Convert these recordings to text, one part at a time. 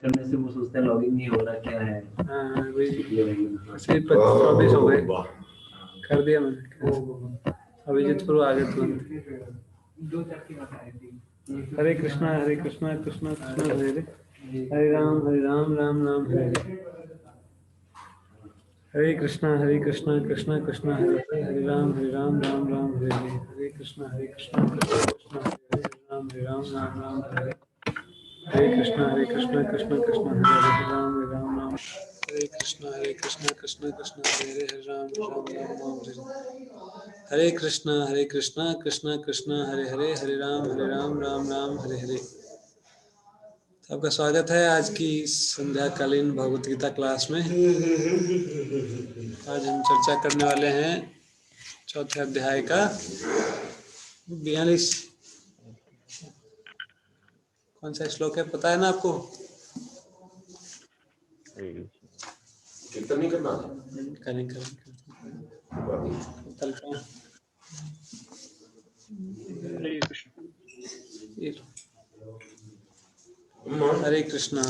करने से वो सोचता है लॉगिन नहीं हो रहा, क्या है। हाँ वही हाँ। सिर्फ 24 हो गए, कर दिया मैंने। अभिजीत प्रो आ गए तुरंत। हरे कृष्णा कृष्णा कृष्णा हरे हरे, हरे राम राम राम हरे हरे। हरे कृष्णा कृष्णा कृष्णा हरे हरे, हरे राम राम राम हरे हरे। हरे कृष्णा कृष्णा कृष्णा हरे राम राम हरे हरे। हरे कृष्णा कृष्णा कृष्णा हरे हरे, राम राम। हरे कृष्णा कृष्णा हरे हरे, हरे राम राम हरे हरे। हरे कृष्णा कृष्णा हरे हरे, हरे राम राम हरे हरे। आपका स्वागत है आज की संध्याकालीन भगवत गीता क्लास में। आज हम चर्चा करने वाले हैं चौथे अध्याय का 42। कौन सा श्लोक है पता है ना आपको? कीर्तन नहीं करना करें हरे कृष्णा।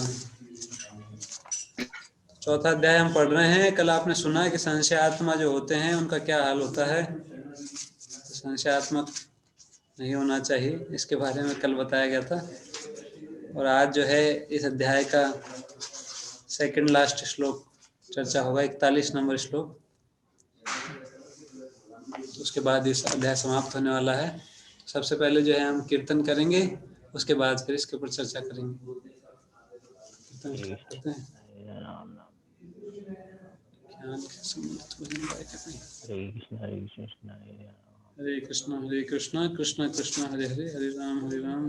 चौथा अध्याय हम पढ़ रहे हैं। कल आपने सुना कि संशय आत्मा जो होते हैं उनका क्या हाल होता है। संशय आत्मा नहीं होना चाहिए, इसके बारे में कल बताया गया था। और आज जो है इस अध्याय का सेकंड लास्ट श्लोक चर्चा होगा, 41 नंबर श्लोक। तो उसके बाद इस अध्याय समाप्त होने वाला है। सबसे पहले जो है हम कीर्तन करेंगे, उसके बाद फिर इसके ऊपर चर्चा करेंगे। कीर्तन करते हैं। हरे कृष्णा कृष्णा कृष्णा हरे हरे, हरे राम राम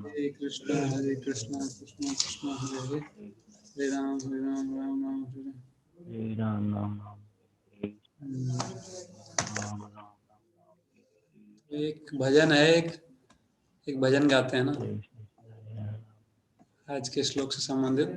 हरे कृष्णा हरे कृष्णा कृष्णा कृष्णा हरे हरे, हरे राम राम हरे हरे राम एक भजन है, एक भजन गाते हैं ना आज के श्लोक से संबंधित।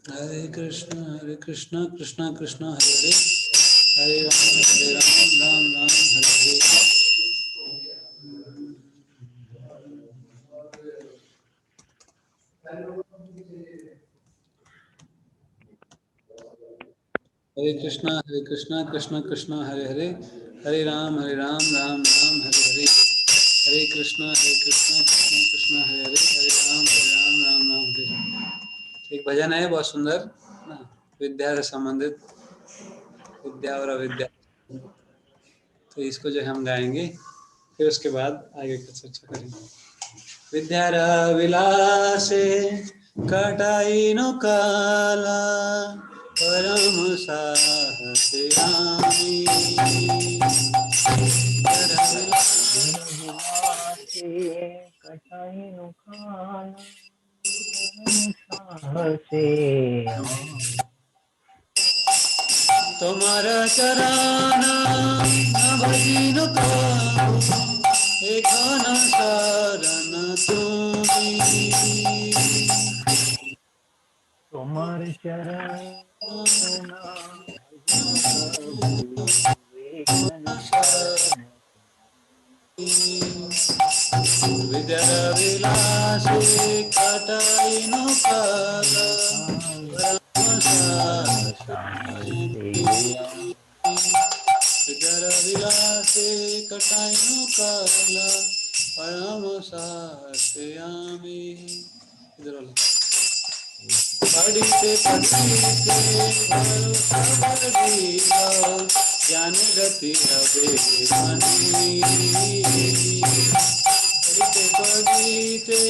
हरे कृष्णा कृष्णा कृष्णा हरे हरे, हरे राम राम हरे हरे। हरे कृष्णा कृष्णा कृष्णा हरे हरे, हरे राम राम हरे हरे। हरे कृष्णा कृष्णा कृष्णा हरे हरे, हरे राम राम हरे हरे। एक भजन है बहुत सुंदर ना, विद्या से संबंधित, विद्या और अविद्या। तो इसको जो हम गाएंगे, फिर उसके बाद आगे की चर्चा करेंगे। विद्या विलासे कटाई नो काला, परम साहस्यामी। तुम्हारा चराना भजिनो काहू, एकाना शरण तुम्ही। तुम्हारे चरण विद्या विलासे कटाई नो काला, विद्या विलासे कटाई नो काला, परम साहस्यामी। इधर वाला पढ़िते भरोसा बदीला, ज्ञान गति अभिमानी। पढ़िते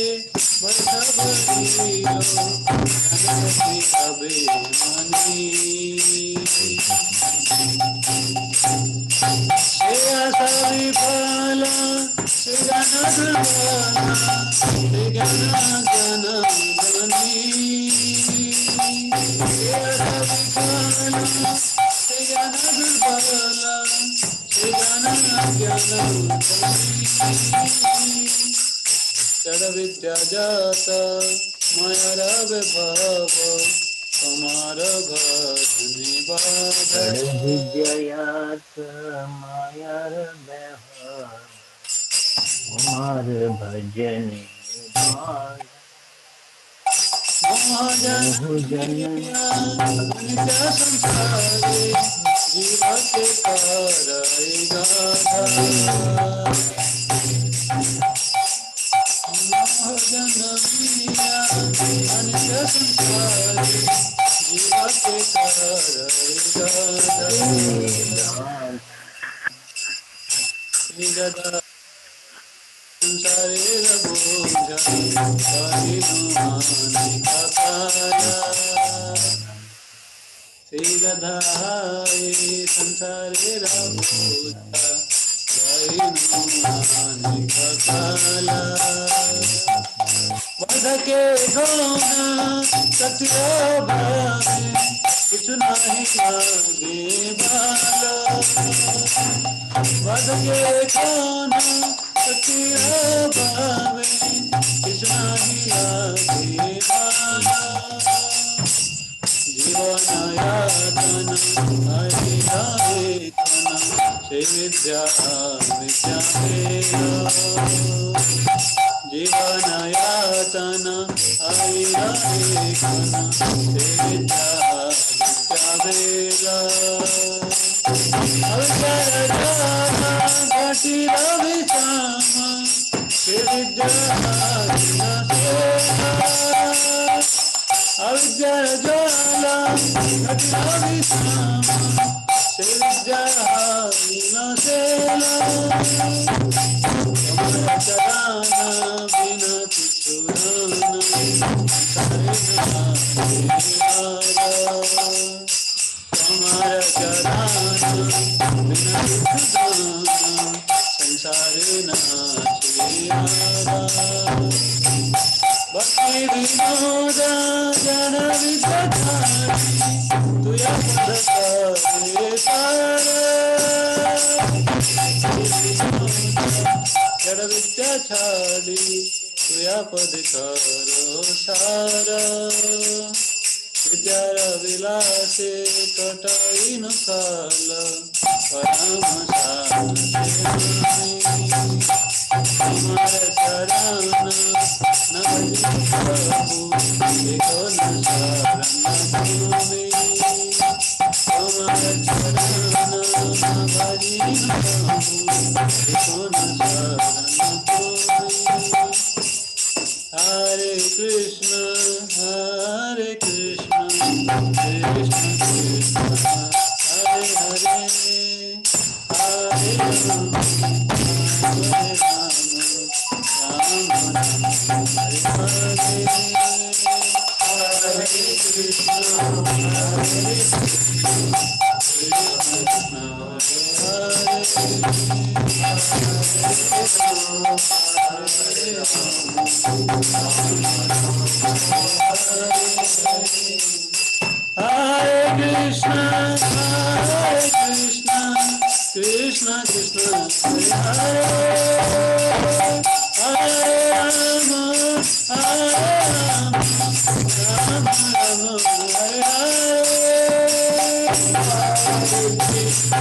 भरोसा बदीला, ज्ञान गति अभिमानी। आशा विफल विकाला श्री गण दुर्बाला श्री गण ज्ञान धनी श्री गण दुर्बाला श्री गण ज्ञान धनी जड़ विद्या जाता मायर विभाव कुमार भजनी बाधर विद्यायात मायार व्यवहार कुमार भजन नित्य संसारे जीवा के कारय गाथा अनित्य संसारे जीवा के कारय गाथा संसारे रघुजा श्री गधाये संसारे रघुजा वध के गौना सत्य भावे कुछ नहीं आगे बाला वध के गौना सत्य भावे कुछ नहीं आगे बाला जीवनायातन हरियायतन श्री विद्या विद्या जीवनायातन हरियायतन श्री विद्या विद्या अवसर जाना घटी रवि श्याम श्री विद्या अविद्या ज्वाला घटनाभि श्याम श्री विद्या विनाशेला कमर चराना बिना छुराना कमर चराना बिना छुराना संसारे नाचियारा भक्ति विनोद जन विद्याधारी तुया पद करे सारा जड़ विद्या छाड़ी तुया पद करो सारा विद्यार विलासे कटाई न काल परम हमार चरण न प्रभु देखो न शरण भूमि हमार चरण न भजी न प्रभु देखो न शरण भूमि हरे कृष्ण कृष्ण कृष्ण हरे हरे हरे राम हरे राम राम राम हरे हरे हरे कृष्ण हरे Hare Krishna, Krishna Krishna, Hare Hare, Hare Rama, Hare Rama, Rama Rama, Hare Hare, Hare Krishna,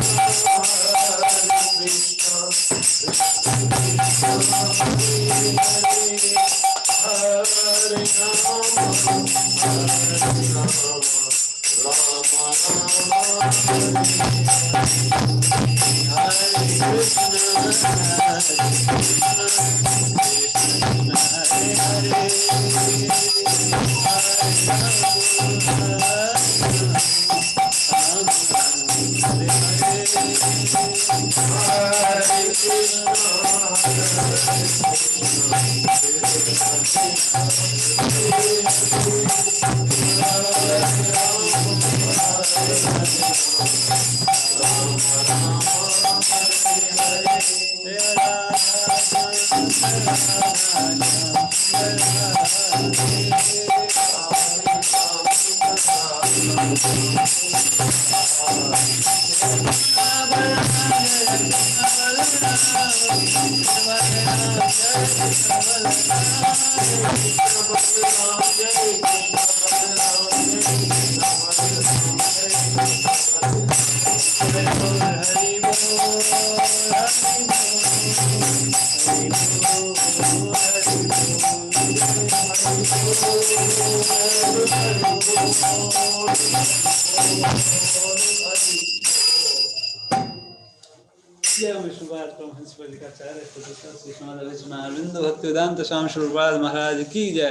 Bhaktivedanta स्वामी श्रीपाद महाराज की जय।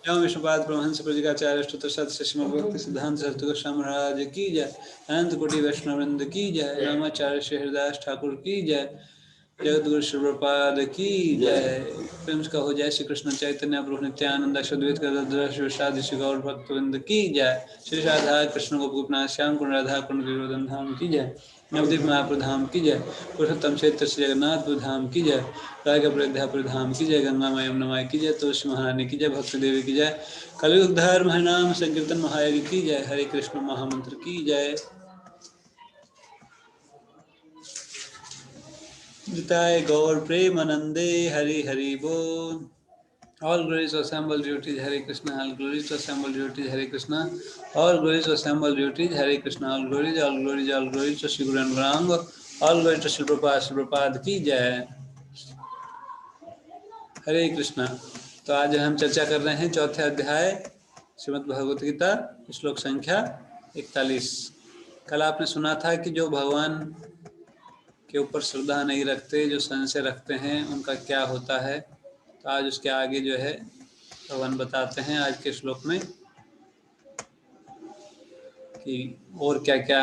एवं विष्णुपाद परमहंस प्रजिकाचार्य श्रीमद भक्ति सिद्धांत सरस्वती गोस्वामी महाराज की जय। अनंत कोटि वैष्णव वृंद की जय। रामाचार्य श्री हरिदास ठाकुर की जय। जगतगुरु श्री प्रभुपाद की जय। प्रेम का हो जय श्री कृष्ण चैतन्य प्रभु नित्यानंद अद्वैत गदाधर श्री गौर भक्तवृंद की जय। श्री राधा कृष्ण गोपीनाथ श्याम कुंड राधा कुंड गिरिवर्धन धाम की जय। नवदीप महापुर धाम की जय। पुरुषोत्तम क्षेत्र श्री जगन्नाथपुर धाम की जय। रायगढ़ अयोध्यापुर धाम की जय। गंगा माई यमुना माई की जय। तुलसी महारानी की जय। भक्ति देवी की जय। कलियुग धर्म हरिनाम संकीर्तन महायज्ञ की जय। हरे कृष्ण महामंत्र की जय। Jai Gaur Premanande Hari Hari Bol. All glories to assembled deities Hare Krishna. All glories to assembled deities Hare Krishna. All glories to assembled deities Hare Krishna. All glories to Shri Guru and Gauranga. All glories to Shri Prabhupada की जय। हरे कृष्णा। तो आज हम चर्चा कर रहे हैं चौथे अध्याय श्रीमद् भगवत गीता श्लोक संख्या 41। कल आपने सुना था कि जो भगवान के ऊपर श्रद्धा नहीं रखते, जो संशय रखते हैं, उनका क्या होता है। तो आज उसके आगे जो है भगवान बताते हैं आज के श्लोक में कि और क्या क्या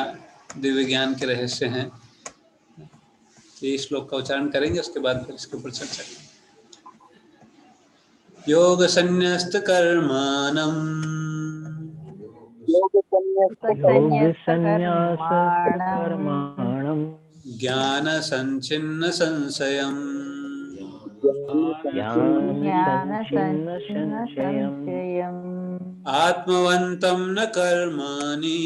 दिव्य ज्ञान के रहस्य हैं। ये श्लोक का उच्चारण करेंगे, उसके बाद फिर इसके ऊपर चर्चा करेंगे। योग संन्यस्त कर्माणम् ज्ञान संचिन्न संशयम् आत्मवन्तं न कर्माणि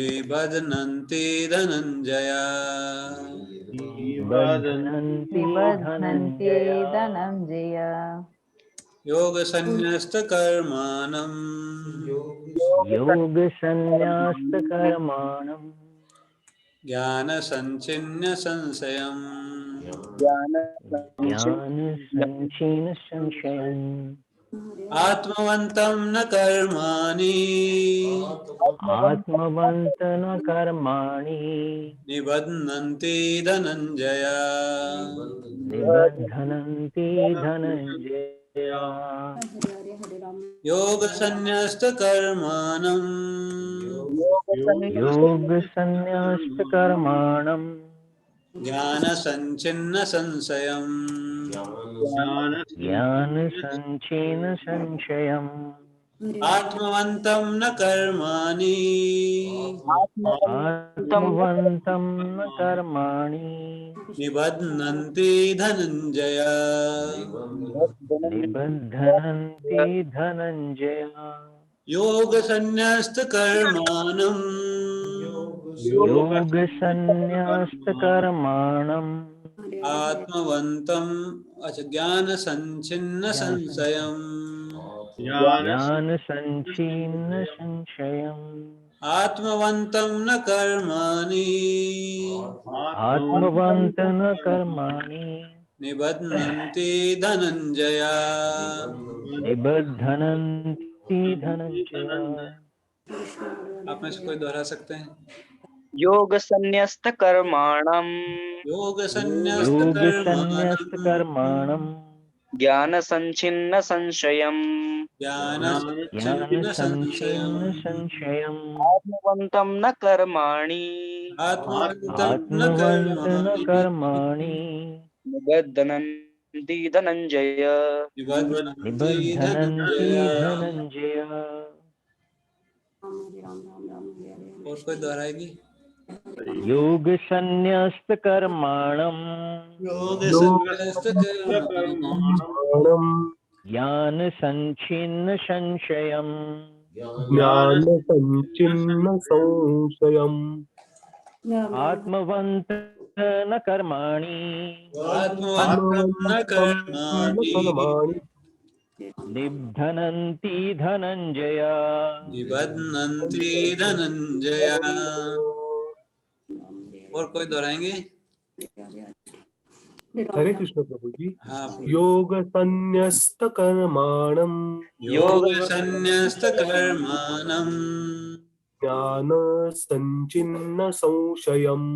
निबध्नन्ति धनञ्जय। योग संन्यस्त कर्माणम् ज्ञान संचिन्न संशयम् आत्मवन्तं न कर्माणि निबध्नन्ति धनञ्जय। योग संन्यस्त कर्माणम् ज्ञान संचिन्न संशयम् आत्मवन्तं न कर्माणि निबध्नन्ति धनञ्जय। योग संन्यस्त कर्माणम् आत्मवन्तं ज्ञान संचिन्न संशयम् आत्मवन्तं न कर्माणि निबध्नन्ति धनञ्जय। आप में से कोई दोहरा सकते हैं? योग संन्यस्त कर्माणम् योग संन्यस्त कर्माणम् ज्ञान संचिन्न संशयम् ज्ञानसञ्छिन्न ज्ञानसञ्छिन्न संशयम् संशयम् आत्मवन्तं न कर्माणि आत्मवन्तं न आत्मवन्त न कर्माणि कर्माणि निबद्धनन्ति धनञ्जय। निबध्नन्ति निबध्नन्ति धनञ्जय। धनञ्जय। और कोई दोहराएगी? योग संन्यस्त कर्माणम् योगसंन्यस्तकर्माणम् ज्ञान संचिन्न संशयम् ज्ञान ज्ञानसञ्चिन्न संशयम् आत्मवन्त न कर्माणि आत्मवन्तं न आत्मवन्तं न कर्माणि कर्माणि निबध्नन्ति धनञ्जय। निबध्नन्ति धनञ्जय। और कोई दोहराएंगे? हरे कृष्ण प्रभु जी। हाँ। योग संन्यस्त कर्माणम् योगसंन्यस्तकर्माणम् ज्ञान संचिन्न संशयम्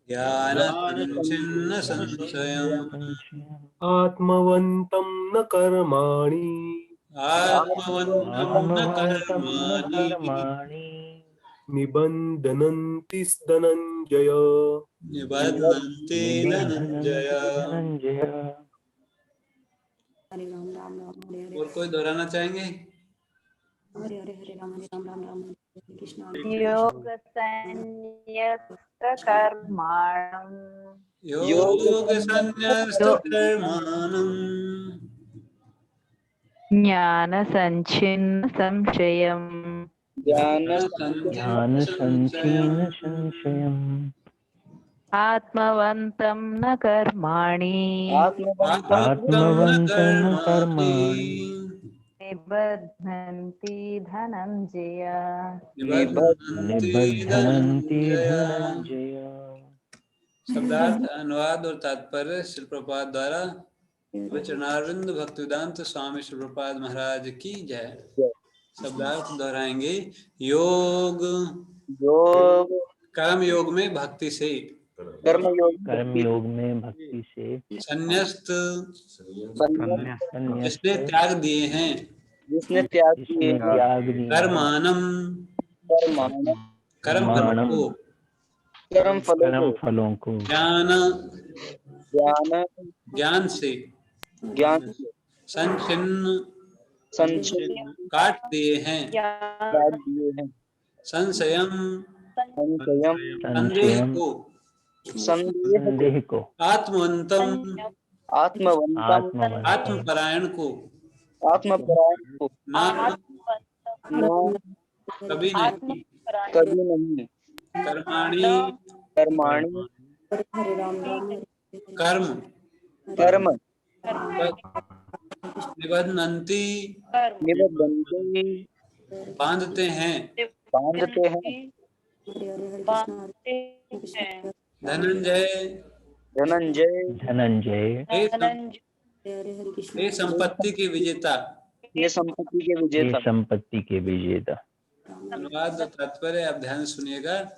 ज्ञानसञ्छिन्न संशयम् आत्मवन्तं न कर्माणि आत्मवन्तं न आत्मवन्तं न कर्माणि कर्माणि निबन्धनन्ति धनञ्जय। निबध्नन्ति धनञ्जय। निबध्नन्ति धनञ्जय। और कोई दोहराना चाहेंगे? योगसंन्यस्तकर्माणम् योगसंन्यस्तकर्माणम् ज्ञानसञ्छिन्न संशयम् ज्ञान संचिन्न संशयम् आत्मवन्तं न कर्माणि आत्मवन्तं न कर्माणि निबध्नन्ति धनञ्जय। निबध्नन्ति धनञ्जय। शब्दार्थ, अनुवाद और तात्पर्य श्री प्रभुपाद द्वारा चरणारविंद भक्तिवेदांत स्वामी श्री प्रभुपाद महाराज की जय। शब्दार्थ दोहराएंगे। योग कर्म योग में भक्ति से, कर्म योग में भक्ति से संन्यस्त संन्यस्त जिसने त्याग दिए हैं, जिसने त्याग किए जिसने त्याग दिए कर्माणम कर्म फलों को, कर्म फलों को ज्ञान से संचिन्न काट दिए हैं, संशयम संदेह को, आत्मवंतम आत्मपरायण को ना कभी नहीं, कर्माणि कर्म निबध्नन्ति बांधते हैं, धनंजय हे संपत्ति के विजेता। अनुवाद और तात्पर्य आप ध्यान सुनिएगा।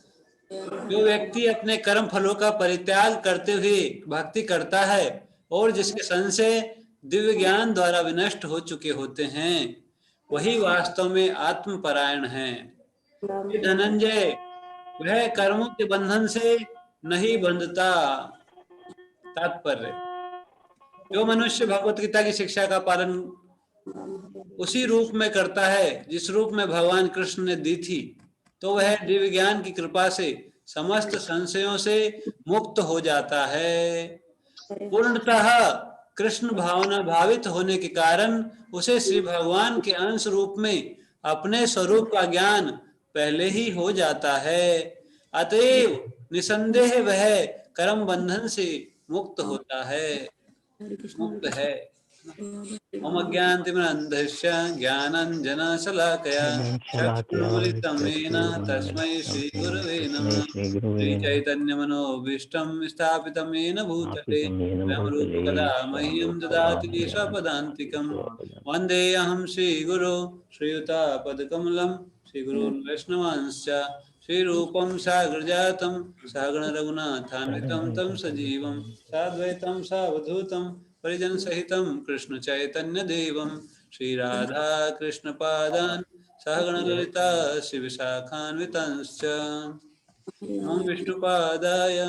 जो व्यक्ति अपने कर्म फलों का परित्याग करते हुए भक्ति करता है और जिसके संशय दिव्य ज्ञान द्वारा विनष्ट हो चुके होते हैं, वही वास्तव में आत्मपरायण है। धनंजय वह कर्मों के बंधन से नहीं बंधता। तात्पर्य, जो मनुष्य भगवत गीता की शिक्षा का पालन उसी रूप में करता है जिस रूप में भगवान कृष्ण ने दी थी, तो वह दिव्य ज्ञान की कृपा से समस्त संशयों से मुक्त हो जाता है। पूर्णतः कृष्ण भावना भावित होने के कारण उसे श्री भगवान के अंश रूप में अपने स्वरूप का ज्ञान पहले ही हो जाता है। अतएव निसंदेह वह कर्म बंधन से मुक्त होता है, मुक्त है। ओम अज्ञानतिमिरन्धस्य ज्ञानाञ्जनशलाकया चक्षुरुन्मिलितं येन तस्मै श्रीगुरवे नमः। श्रीचैतन्यमनोभीष्टं स्थापितं येन भूतले स्वयं रूपकदा मह्यं ददाति स्वपदान्तिकं। वन्देऽहं श्रीगुरो श्रीयुतापदकमलं श्रीगुरून् वैष्णवांश्च श्रीरूपं साग्रजातं सहगण रघुनाथान्वितं तं सजीवं साद्वैतं सावधूतं परिजन सहितं कृष्ण चैतन्य देवं श्री राधा कृष्ण पादान् सहगण ललिता श्री विशाखान्वितांश्च नमो विष्णुपादाय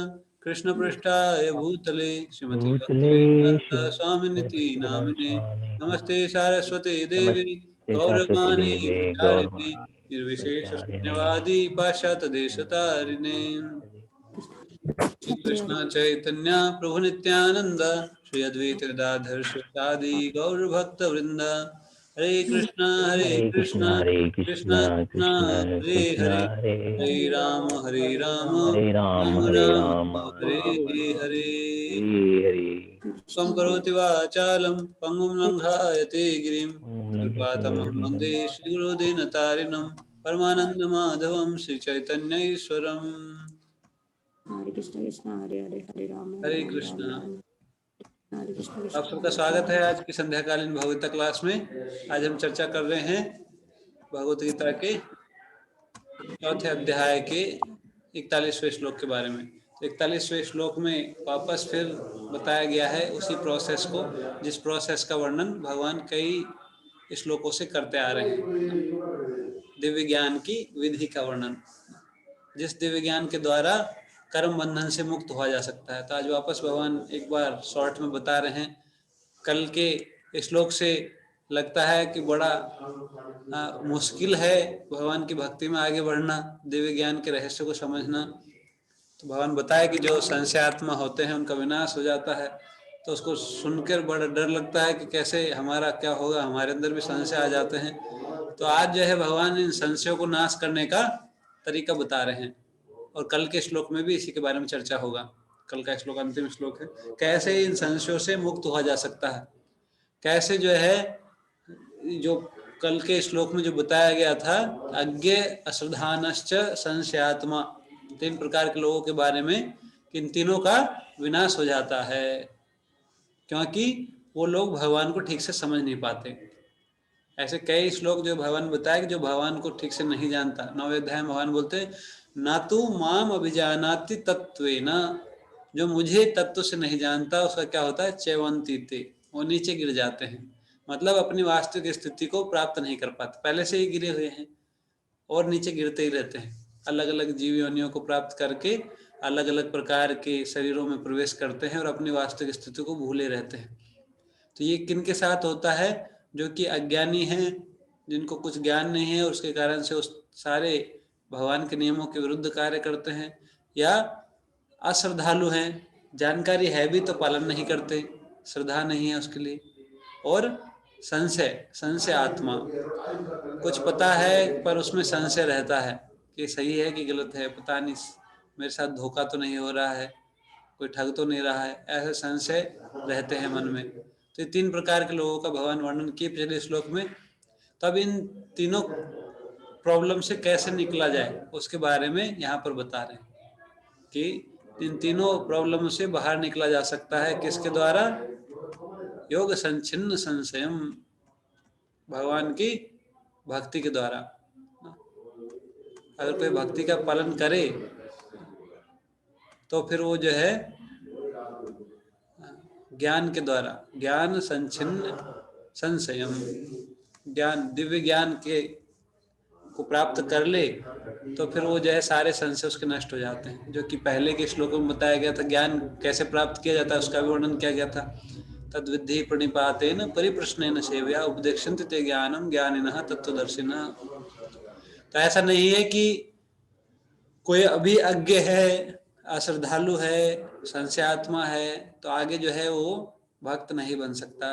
कृष्णपृष्ठाय भूतले श्रीमते भूतले भक्तिवेदान्त स्वामिनिति श्रीमद्भक्तिवेदान्त नामिने स्वामी नमस्ते सारस्वती देवी नमस्ते सरस्वती गौरवाणी देवे प्रचारिणे गौरवाणी निर्विशेष प्रचारिणे शून्यवादी पाश्चात्य देशतारिणे श्री कृष्ण चैतन्य प्रभु नित्यानंद श्री अद्वैत गदाधर शिवासादि गौर भक्त वृंद हरे कृष्णा हरे कृष्णा कृष्णा हरे कृष्णा कृष्णा कृष्णा कृष्णा हरे कृष्णा हरे हरे हरे राम हरे राम राम हरे राम राम हरे राम हरे हरे हरे त्वं करोति वाचालं पङ्गुं लङ्घायते गिरिं ओम कृपातमहं वन्दे नमः श्रीगुरुदीनतारिणं परमानन्दमाधवं श्रीचैतन्यईश्वरम् हरे कृष्ण कृष्ण हरे हरे हरे राम हरे राम कृष्ण। राम हरे कृष्ण आप कृष्ण सबका हरे स्वागत है हरे आज की संध्याकालीन भगवत क्लास में। आज हम चर्चा कर रहे हैं भगवत गीता के चौथे अध्याय के 41वें श्लोक के बारे में। 41वें श्लोक में वापस फिर बताया गया है उसी प्रोसेस को, जिस प्रोसेस का वर्णन भगवान कई श्लोकों से करते आ रहे हैं। दिव्य ज्ञान की विधि का वर्णन, जिस दिव्य ज्ञान के द्वारा कर्म बंधन से मुक्त हुआ जा सकता है। तो आज वापस भगवान एक बार शॉर्ट में बता रहे हैं। कल के श्लोक से लगता है कि बड़ा मुश्किल है भगवान की भक्ति में आगे बढ़ना, दिव्य ज्ञान के रहस्य को समझना। तो भगवान बताया कि जो संशयात्मा होते हैं उनका विनाश हो जाता है। तो उसको सुनकर बड़ा डर लगता है कि कैसे हमारा क्या होगा, हमारे अंदर भी संशय आ जाते हैं। तो आज जो है भगवान इन संशयों को नाश करने का तरीका बता रहे हैं, और कल के श्लोक में भी इसी के बारे में चर्चा होगा। कल का श्लोक अंतिम श्लोक है, कैसे इन संशयों से मुक्त हुआ जा सकता है, कैसे जो है जो कल के श्लोक में जो बताया गया था, अज्ञ अश्रद्धानश्च संशयात्मा, 3 प्रकार के लोगों के बारे में, कि इन तीनों का विनाश हो जाता है क्योंकि वो लोग भगवान को ठीक से समझ नहीं पाते। ऐसे कई श्लोक जो भगवान बताया कि जो भगवान को ठीक से नहीं जानता। 9वें अध्याय में भगवान बोलते हैं, ना तू माम अभिजानाति तत्वेन, जो मुझे तत्व से नहीं जानता उसका क्या होता है, चैवंती ते, वो नीचे गिर जाते हैं। मतलब अपनी वास्तविक स्थिति को प्राप्त नहीं कर पाते, पहले से ही गिरे हुए हैं और नीचे गिरते ही रहते हैं। अलग अलग जीव योनियों को प्राप्त करके अलग अलग प्रकार के शरीरों में प्रवेश करते हैं और अपनी वास्तविक स्थिति को भूले रहते हैं। तो ये किन के साथ होता है, जो कि अज्ञानी हैं, जिनको कुछ ज्ञान नहीं है, उसके कारण से उस सारे भगवान के नियमों के विरुद्ध कार्य करते हैं, या अश्रद्धालु हैं, जानकारी है भी तो पालन नहीं करते, श्रद्धा नहीं है उसके लिए, और संशय आत्मा, कुछ पता है पर उसमें संशय रहता है कि सही है कि गलत है, पता नहीं, मेरे साथ धोखा तो नहीं हो रहा है, कोई ठग तो नहीं रहा है, ऐसे संशय रहते हैं मन में। तो ये 3 प्रकार के लोगों का भगवान वर्णन किए पिछले श्लोक में। तब इन तीनों प्रॉब्लम से कैसे निकला जाए उसके बारे में यहाँ पर बता रहे हैं कि इन तीनों प्रॉब्लम से बाहर निकला जा सकता है किसके द्वारा, योग संचिन्न संशयम, भगवान की भक्ति के द्वारा। अगर कोई भक्ति का पालन करे तो फिर वो जो है ज्ञान के द्वारा, ज्ञान संचिन्न संशयम, ज्ञान दिव्य ज्ञान के को प्राप्त कर ले तो फिर वो जो है सारे संशय उसके नष्ट हो जाते हैं। जो कि पहले के श्लोकों में बताया गया था, ज्ञान कैसे प्राप्त किया जाता है उसका भी वर्णन किया गया था। तद्विद्धि प्रणिपातेन परिप्रश्नेन सेवया उपदेक्षन्ति ते ज्ञानम ज्ञानिनः तत्त्वदर्शिनः। तो ऐसा नहीं है कि कोई अभी अज्ञ है, अश्रद्धालु है, संशयात्मा है तो आगे जो है वो भक्त नहीं बन सकता।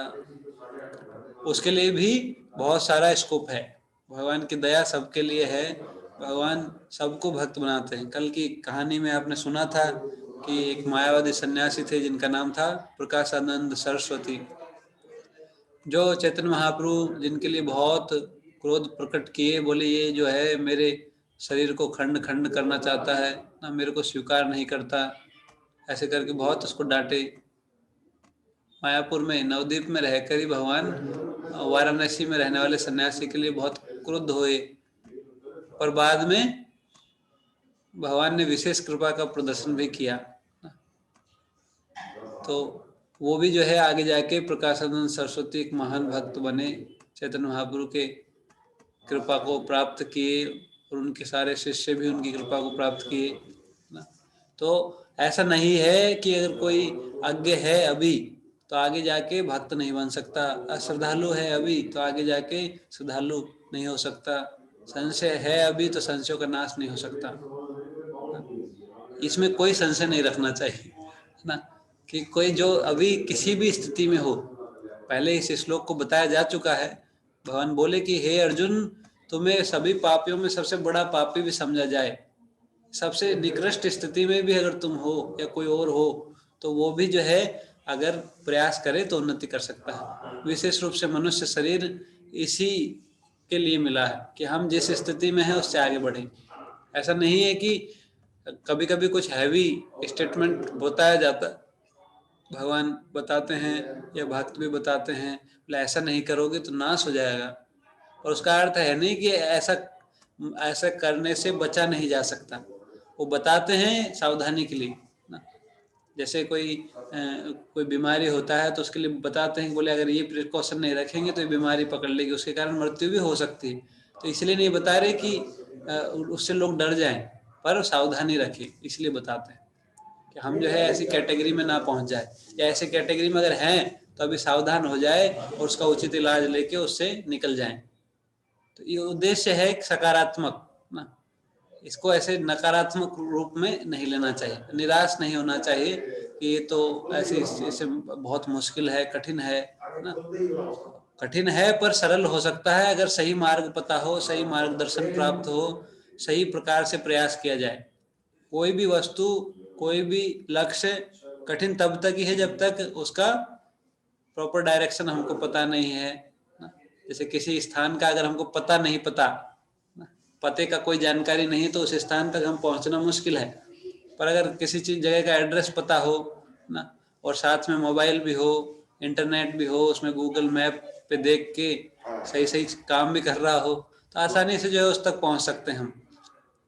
उसके लिए भी बहुत सारा स्कोप है, भगवान की दया सबके लिए है, भगवान सबको भक्त बनाते हैं। कल की कहानी में आपने सुना था कि एक मायावादी सन्यासी थे जिनका नाम था प्रकाशानंद सरस्वती, जो चैतन्य महाप्रभु जिनके लिए बहुत क्रोध प्रकट किए, बोले ये जो है मेरे शरीर को खंड खंड करना चाहता है ना, मेरे को स्वीकार नहीं करता, ऐसे करके बहुत उसको डांटे। मायापुर में नवद्वीप में रहकर ही भगवान वाराणसी में रहने वाले सन्यासी के लिए बहुत क्रुद्ध हुए, पर बाद में भगवान ने विशेष कृपा का प्रदर्शन भी किया। तो वो भी जो है आगे जाके प्रकाशानंद सरस्वती एक महान भक्त बने, चैतन्य महाप्रभु के कृपा को प्राप्त किए और उनके सारे शिष्य भी उनकी कृपा को प्राप्त किए ना। तो ऐसा नहीं है कि अगर कोई अज्ञ है अभी तो आगे जाके भक्त नहीं बन सकता, अश्रद्धालु है अभी तो आगे जाके श्रद्धालु नहीं हो सकता, संशय है अभी तो संशयों का नाश नहीं हो सकता। इसमें कोई संशय नहीं रखना चाहिए ना, कि कोई जो अभी किसी भी स्थिति में हो। पहले इस श्लोक को बताया जा चुका है, भगवान बोले कि हे अर्जुन, तुम्हें सभी पापियों में सबसे बड़ा पापी भी समझा जाए, सबसे निकृष्ट स्थिति में भी अगर तुम हो या कोई और हो तो वो भी जो है अगर प्रयास करे तो उन्नति कर सकता है। विशेष रूप से मनुष्य शरीर इसी के लिए मिला है कि हम जिस स्थिति में हैं उससे आगे बढ़ें। ऐसा नहीं है कि कभी कभी कुछ हैवी स्टेटमेंट बताया जाता, भगवान बताते हैं या भक्त भी बताते हैं, बोले ऐसा नहीं करोगे तो नाश हो जाएगा, और उसका अर्थ है नहीं कि ऐसा करने से बचा नहीं जा सकता। वो बताते हैं सावधानी के लिए ना, जैसे कोई बीमारी होता है तो उसके लिए बताते हैं, बोले अगर ये प्रिकॉशन नहीं रखेंगे तो ये बीमारी पकड़ लेगी, उसके कारण मृत्यु भी हो सकती है। तो इसलिए नहीं बता रहे कि उससे लोग डर जाएं, पर सावधानी रखें, इसलिए बताते हैं कि हम जो है ऐसी कैटेगरी में ना पहुंच जाए, या ऐसी कैटेगरी में अगर हैं तो अभी सावधान हो जाए और उसका उचित इलाज लेके उससे निकल जाएं। तो ये उद्देश्य है एक सकारात्मक ना, इसको ऐसे नकारात्मक रूप में नहीं लेना चाहिए, निराश नहीं होना चाहिए कि ये तो ऐसे बहुत मुश्किल है, कठिन है ना। कठिन है पर सरल हो सकता है अगर सही मार्ग पता हो, सही मार्गदर्शन प्राप्त हो, सही प्रकार से प्रयास किया जाए। कोई भी वस्तु, कोई भी लक्ष्य कठिन तब तक ही है जब तक उसका प्रॉपर डायरेक्शन हमको पता नहीं है ना। जैसे किसी स्थान का अगर हमको पता नहीं, पते का कोई जानकारी नहीं तो उस स्थान तक हम पहुंचना मुश्किल है। पर अगर किसी चीज जगह का एड्रेस पता हो ना, और साथ में मोबाइल भी हो, इंटरनेट भी हो, उसमें गूगल मैप पे देख के सही सही काम भी कर रहा हो, तो आसानी से जो है उस तक पहुंच सकते हैं हम।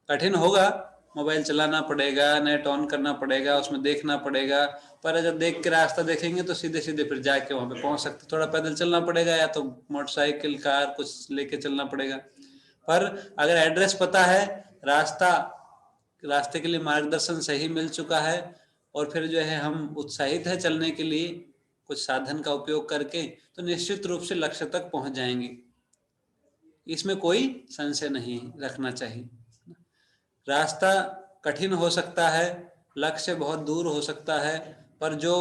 कठिन होगा, मोबाइल चलाना पड़ेगा, नेट ऑन करना पड़ेगा, उसमें देखना पड़ेगा, पर अगर देख के रास्ता देखेंगे तो सीधे सीधे फिर जाके वहां पे पहुंच सकते। थोड़ा पैदल चलना पड़ेगा या तो मोटरसाइकिल, कार कुछ लेके चलना पड़ेगा। पर अगर एड्रेस पता है, रास्ते के लिए मार्गदर्शन सही मिल चुका है, और फिर जो है हम उत्साहित है चलने के लिए कुछ साधन का उपयोग करके, तो निश्चित रूप से लक्ष्य तक पहुंच जाएंगे। इसमें कोई संशय नहीं रखना चाहिए। रास्ता कठिन हो सकता है, लक्ष्य बहुत दूर हो सकता है, पर जो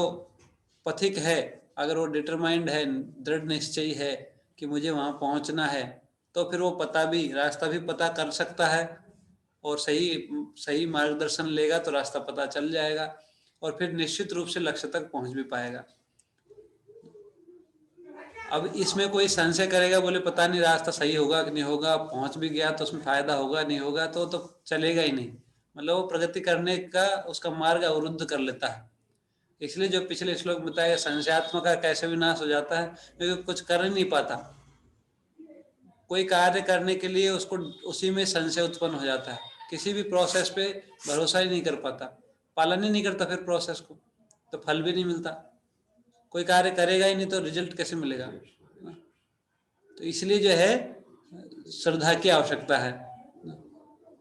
पथिक है अगर वो डिटरमाइंड है, दृढ़ निश्चयी है कि मुझे वहां पहुंचना है, तो फिर वो रास्ता भी पता कर सकता है, और सही मार्गदर्शन लेगा तो रास्ता पता चल जाएगा, और फिर निश्चित रूप से लक्ष्य तक पहुंच भी पाएगा। अब इसमें कोई संशय करेगा, बोले पता नहीं रास्ता सही होगा कि नहीं होगा, पहुंच भी गया तो उसमें फायदा होगा नहीं होगा, तो चलेगा ही नहीं, मतलब वो प्रगति करने का उसका मार्ग अवरुद्ध कर लेता है। इसलिए जो पिछले श्लोक बताया, संशयात्मक का कैसे विनाश हो जाता है, क्योंकि कुछ कर ही नहीं पाता। कोई कार्य करने के लिए उसको उसी में संशय उत्पन्न हो जाता है, किसी भी प्रोसेस पे भरोसा ही नहीं कर पाता, पालन ही नहीं करता फिर प्रोसेस को, तो फल भी नहीं मिलता। कोई कार्य करेगा ही नहीं तो रिजल्ट कैसे मिलेगा। तो इसलिए जो है श्रद्धा की आवश्यकता है।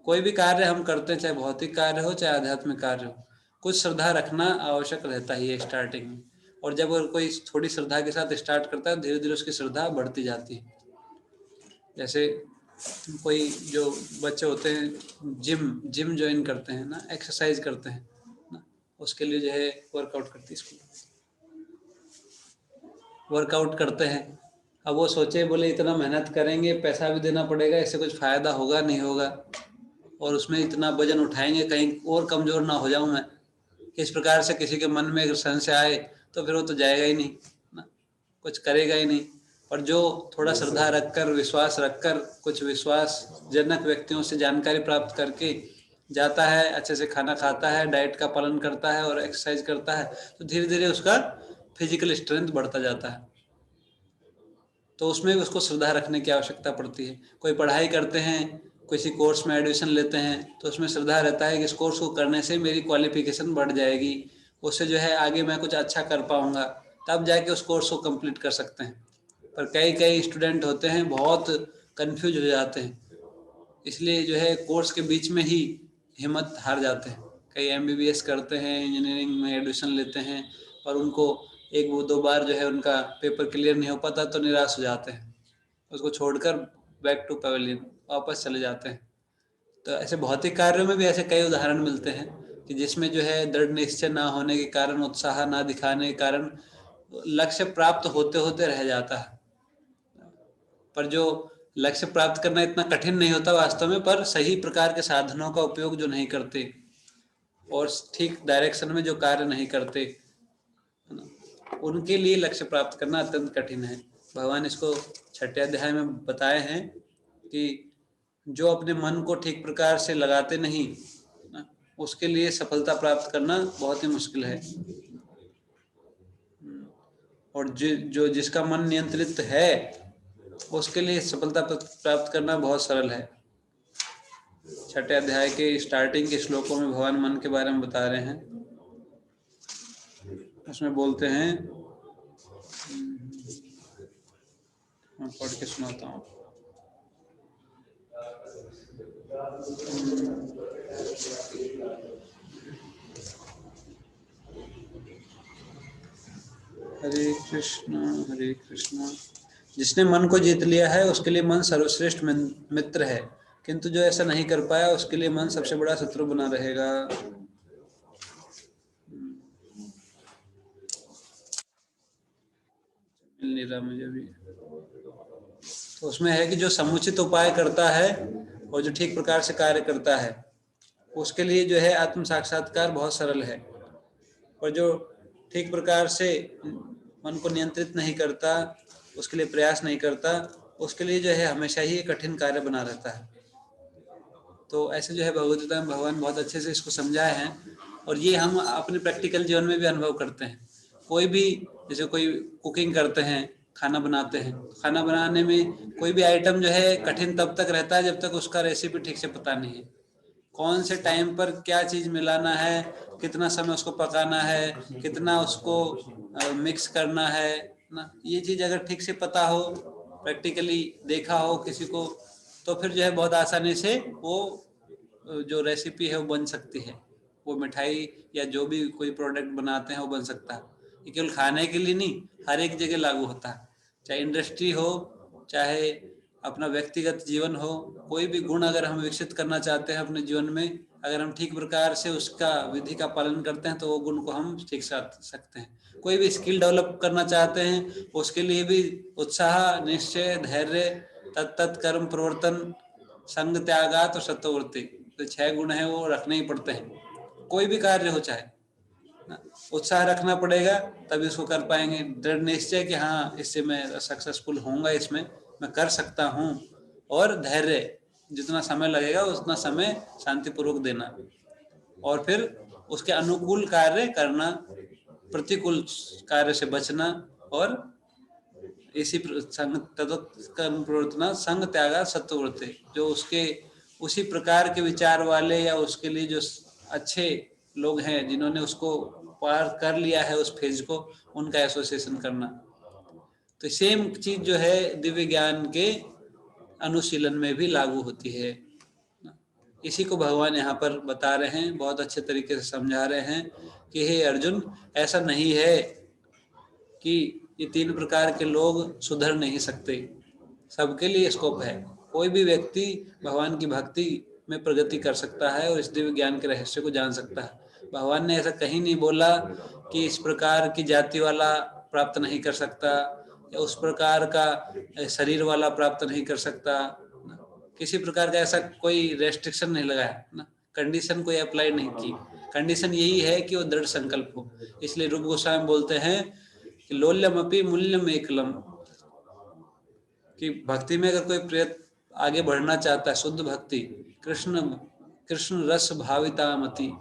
कोई भी कार्य हम करते हैं, चाहे भौतिक कार्य हो चाहे आध्यात्मिक कार्य हो, कुछ श्रद्धा रखना आवश्यक रहता ही है स्टार्टिंग में। और जब कोई थोड़ी श्रद्धा के साथ स्टार्ट करता है, धीरे धीरे उसकी श्रद्धा बढ़ती जाती है। जैसे कोई जो बच्चे होते हैं जिम ज्वाइन करते हैं ना, एक्सरसाइज करते हैं ना, उसके लिए जो है वर्कआउट करते हैं। अब वो सोचे, बोले इतना मेहनत करेंगे, पैसा भी देना पड़ेगा, इससे कुछ फायदा होगा नहीं होगा, और उसमें इतना वजन उठाएंगे कहीं और कमजोर ना हो जाऊं मैं, इस प्रकार से किसी के मन में अगर संशय आए तो फिर वो तो जाएगा ही नहीं ना, कुछ करेगा ही नहीं। और जो थोड़ा श्रद्धा रखकर, विश्वास रखकर, कुछ विश्वासजनक व्यक्तियों से जानकारी प्राप्त करके जाता है, अच्छे से खाना खाता है, डाइट का पालन करता है और एक्सरसाइज करता है, तो धीरे धीरे उसका फिजिकल स्ट्रेंथ बढ़ता जाता है। तो उसमें उसको श्रद्धा रखने की आवश्यकता पड़ती है। कोई पढ़ाई करते हैं, किसी कोर्स में एडमिशन लेते हैं, तो उसमें श्रद्धा रहता है कि इस कोर्स को करने से मेरी क्वालिफिकेशन बढ़ जाएगी, उससे जो है आगे मैं कुछ अच्छा कर पाऊंगा, तब जाके उस कोर्स को कंप्लीट कर सकते हैं। पर कई स्टूडेंट होते हैं बहुत कंफ्यूज हो जाते हैं, इसलिए जो है कोर्स के बीच में ही हिम्मत हार जाते हैं। कई MBBS करते हैं, इंजीनियरिंग में एडमिशन लेते हैं, और उनको एक वो 2 बार जो है उनका पेपर क्लियर नहीं हो पाता तो निराश हो जाते हैं, उसको छोड़कर बैक टू पवेलियन वापस चले जाते हैं। तो ऐसे भौतिक कार्यों में भी ऐसे कई उदाहरण मिलते हैं कि जिसमें जो है दृढ़ निश्चय ना होने के कारण, उत्साह ना दिखाने के कारण लक्ष्य प्राप्त होते होते रह जाता है। पर जो लक्ष्य प्राप्त करना इतना कठिन नहीं होता वास्तव में, पर सही प्रकार के साधनों का उपयोग जो नहीं करते और ठीक डायरेक्शन में जो कार्य नहीं करते, है ना, उनके लिए लक्ष्य प्राप्त करना अत्यंत कठिन है। भगवान इसको 6ठे अध्याय में बताए हैं कि जो अपने मन को ठीक प्रकार से लगाते नहीं, उसके लिए सफलता प्राप्त करना बहुत ही मुश्किल है। और जो जिसका मन नियंत्रित है उसके लिए सफलता प्राप्त करना बहुत सरल है। 6ठे अध्याय के स्टार्टिंग के श्लोकों में भगवान मन के बारे में बता रहे हैं। उसमें बोलते हैं, मैं पढ़ के सुनाता हूँ। हरे कृष्ण। जिसने मन को जीत लिया है उसके लिए मन सर्वश्रेष्ठ मित्र है, किंतु जो ऐसा नहीं कर पाया उसके लिए मन सबसे बड़ा शत्रु बना रहेगा। मिल नहीं रहा मुझे भी। तो उसमें है कि जो समुचित उपाय करता है और जो ठीक प्रकार से कार्य करता है उसके लिए जो है आत्म साक्षात्कार बहुत सरल है, और जो ठीक प्रकार से मन को नियंत्रित नहीं करता, उसके लिए प्रयास नहीं करता, उसके लिए जो है हमेशा ही कठिन कार्य बना रहता है। तो ऐसे जो है भगवद्गीता में भगवान बहुत अच्छे से इसको समझाए हैं, और ये हम अपने प्रैक्टिकल जीवन में भी अनुभव करते हैं। कोई भी, जैसे कोई कुकिंग करते हैं, खाना बनाते हैं, खाना बनाने में कोई भी आइटम जो है कठिन तब तक रहता है जब तक उसका रेसिपी ठीक से पता नहीं है। कौन से टाइम पर क्या चीज़ मिलाना है, कितना समय उसको पकाना है, कितना उसको मिक्स करना है ना, ये चीज़ अगर ठीक से पता हो, प्रैक्टिकली देखा हो किसी को, तो फिर जो है बहुत आसानी से वो जो रेसिपी है वो बन सकती है। वो मिठाई या जो भी कोई प्रोडक्ट बनाते हैं वो बन सकता है। ये केवल खाने के लिए नहीं, हर एक जगह लागू होता है, चाहे इंडस्ट्री हो, चाहे अपना व्यक्तिगत जीवन हो। कोई भी गुण अगर हम विकसित करना चाहते हैं अपने जीवन में, अगर हम ठीक प्रकार से उसका विधि का पालन करते हैं तो वो गुण को हम सीख सकते हैं। कोई भी स्किल डेवलप करना चाहते हैं उसके लिए भी उत्साह, निश्चय, धैर्य, तत्त कर्म प्रवर्तन, संग त्यागात और सत्ववृत्ति, तो 6 गुण हैं वो रखने ही पड़ते हैं। कोई भी कार्य हो, चाहे उत्साह रखना पड़ेगा तभी इसको कर पाएंगे। दृढ़ निश्चय कि हाँ इससे मैं सक्सेसफुल होऊंगा, इसमें मैं कर सकता हूँ, और धैर्य, जितना समय लगेगा उतना समय शांतिपूर्वक देना, और फिर उसके अनुकूल कार्य करना, प्रतिकूल कार्य से बचना, और इसी प्रवर्तना संग त्यागा सत्ववृत्ति, जो उसके उसी प्रकार के विचार वाले या उसके लिए जो अच्छे लोग हैं जिन्होंने उसको पार कर लिया है उस फेज को, उनका एसोसिएशन करना। तो सेम चीज जो है दिव्य ज्ञान के अनुशीलन में भी लागू होती है। इसी को भगवान यहाँ पर बता रहे हैं, बहुत अच्छे तरीके से समझा रहे हैं कि हे अर्जुन, ऐसा नहीं है कि ये 3 प्रकार के लोग सुधर नहीं सकते, सबके लिए स्कोप है। कोई भी व्यक्ति भगवान की भक्ति में प्रगति कर सकता है और इस दिव्य ज्ञान के रहस्य को जान सकता है। भगवान ने ऐसा कहीं नहीं बोला कि इस प्रकार की जाति वाला प्राप्त नहीं कर सकता या उस प्रकार का शरीर वाला प्राप्त नहीं कर सकता। किसी प्रकार का ऐसा कोई रेस्ट्रिक्शन नहीं लगाया ना, कंडीशन कोई अप्लाई नहीं की। कंडीशन यही है कि वो दृढ़ संकल्प हो। इसलिए रूप गोस्वामी बोलते हैं कि लोल्यम अपि मूल्यम एकलम, कि भक्ति में अगर कोई प्रयत्न आगे बढ़ना चाहता है, शुद्ध भक्ति, कृष्ण रस भाविता मति,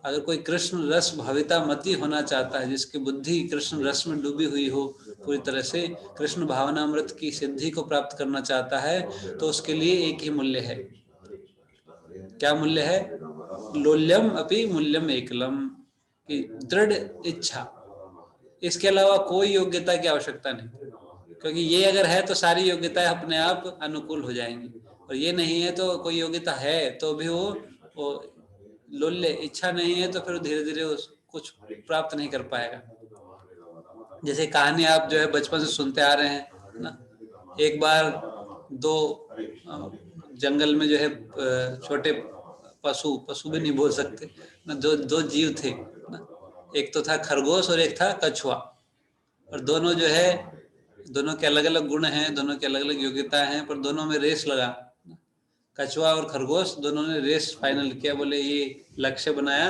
अगर कोई कृष्ण रस भाविता मति होना चाहता है, जिसकी बुद्धि कृष्ण रस में डूबी हुई हो पूरी तरह से, कृष्ण भावनामृत की सिद्धि को प्राप्त करना चाहता है, तो उसके लिए एक ही मूल्य है। क्या मूल्य है? लोल्यम अपि मूल्यम एकलम, की दृढ़ इच्छा, इसके अलावा कोई योग्यता की आवश्यकता नहीं, क्योंकि ये अगर है तो सारी योग्यताएं अपने आप अनुकूल हो जाएंगी, और ये नहीं है तो कोई योग्यता है तो भी वो लोल्य, इच्छा नहीं है तो फिर धीरे धीरे कुछ प्राप्त नहीं कर पाएगा। जैसे कहानी आप जो है बचपन से सुनते आ रहे हैं ना, एक बार दो जंगल में जो है छोटे पशु भी नहीं बोल सकते ना, दो जीव थे ना, एक तो था खरगोश और एक था कछुआ, और दोनों जो है दोनों के अलग अलग गुण हैं, दोनों की अलग अलग योग्यता हैं, पर दोनों में रेस लगा। कछुआ और खरगोश दोनों ने रेस फाइनल किया, बोले ये लक्ष्य बनाया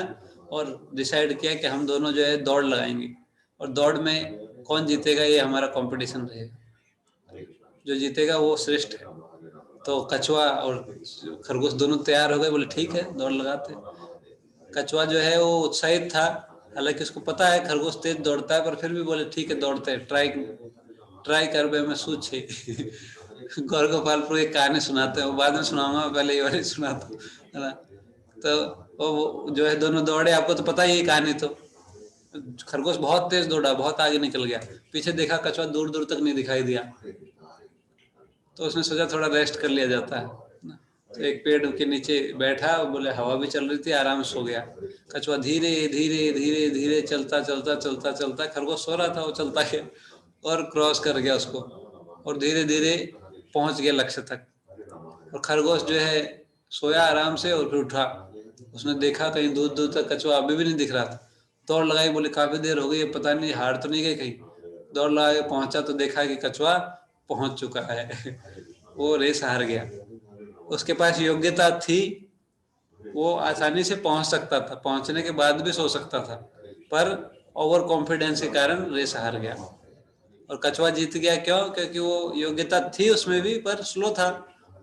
और डिसाइड किया कि हम दोनों जो है दौड़ लगाएंगे, और दौड़ में कौन जीतेगा ये हमारा कंपटीशन रहेगा, जो जीतेगा वो श्रेष्ठ है। तो कछुआ और खरगोश दोनों तैयार हो गए, बोले ठीक है दौड़ लगाते। कछुआ जो है वो उत्साहित था, हालांकि उसको पता है खरगोश तेज दौड़ता है, पर फिर भी बोले ठीक है दौड़ते हैं, ट्राई कर बे मैं सूझ छे। गौर गोपालपुर एक कहानी सुनाते हैं, वो बाद में सुनाऊंगा, पहले ये वाली सुनाता हूँ, है ना। तो वो जो है दोनों दौड़े, आपको तो पता ही है कहानी। तो खरगोश बहुत तेज दौड़ा, बहुत आगे निकल गया, पीछे देखा कछुआ दूर दूर तक नहीं दिखाई दिया, तो उसने सोचा थोड़ा रेस्ट कर लिया जाता है ना। तो एक पेड़ के नीचे बैठा, बोले हवा भी चल रही थी, आराम से सो गया। कछुआ धीरे धीरे धीरे धीरे चलता चलता चलता चलता, खरगोश सो रहा था, वो चलता गया और क्रॉस कर गया उसको, और धीरे धीरे पहुंच गया लक्ष्य तक। और खरगोश जो है सोया आराम से, और फिर उठा, उसने देखा कहीं दूर दूर तक कछुआ अभी भी नहीं दिख रहा था। दौड़ लगाई, बोले काफी देर हो गई, पता नहीं हार तो नहीं गई कहीं। दौड़ लगा के पहुंचा तो देखा कि कछुआ पहुंच चुका है। वो रेस हार गया। उसके पास योग्यता थी, वो आसानी से पहुंच सकता था, पहुंचने के बाद भी सो सकता था, पर ओवर कॉन्फिडेंस के कारण रेस हार गया। और कछुआ जीत गया, क्यों? क्योंकि वो योग्यता थी उसमें भी, पर स्लो था,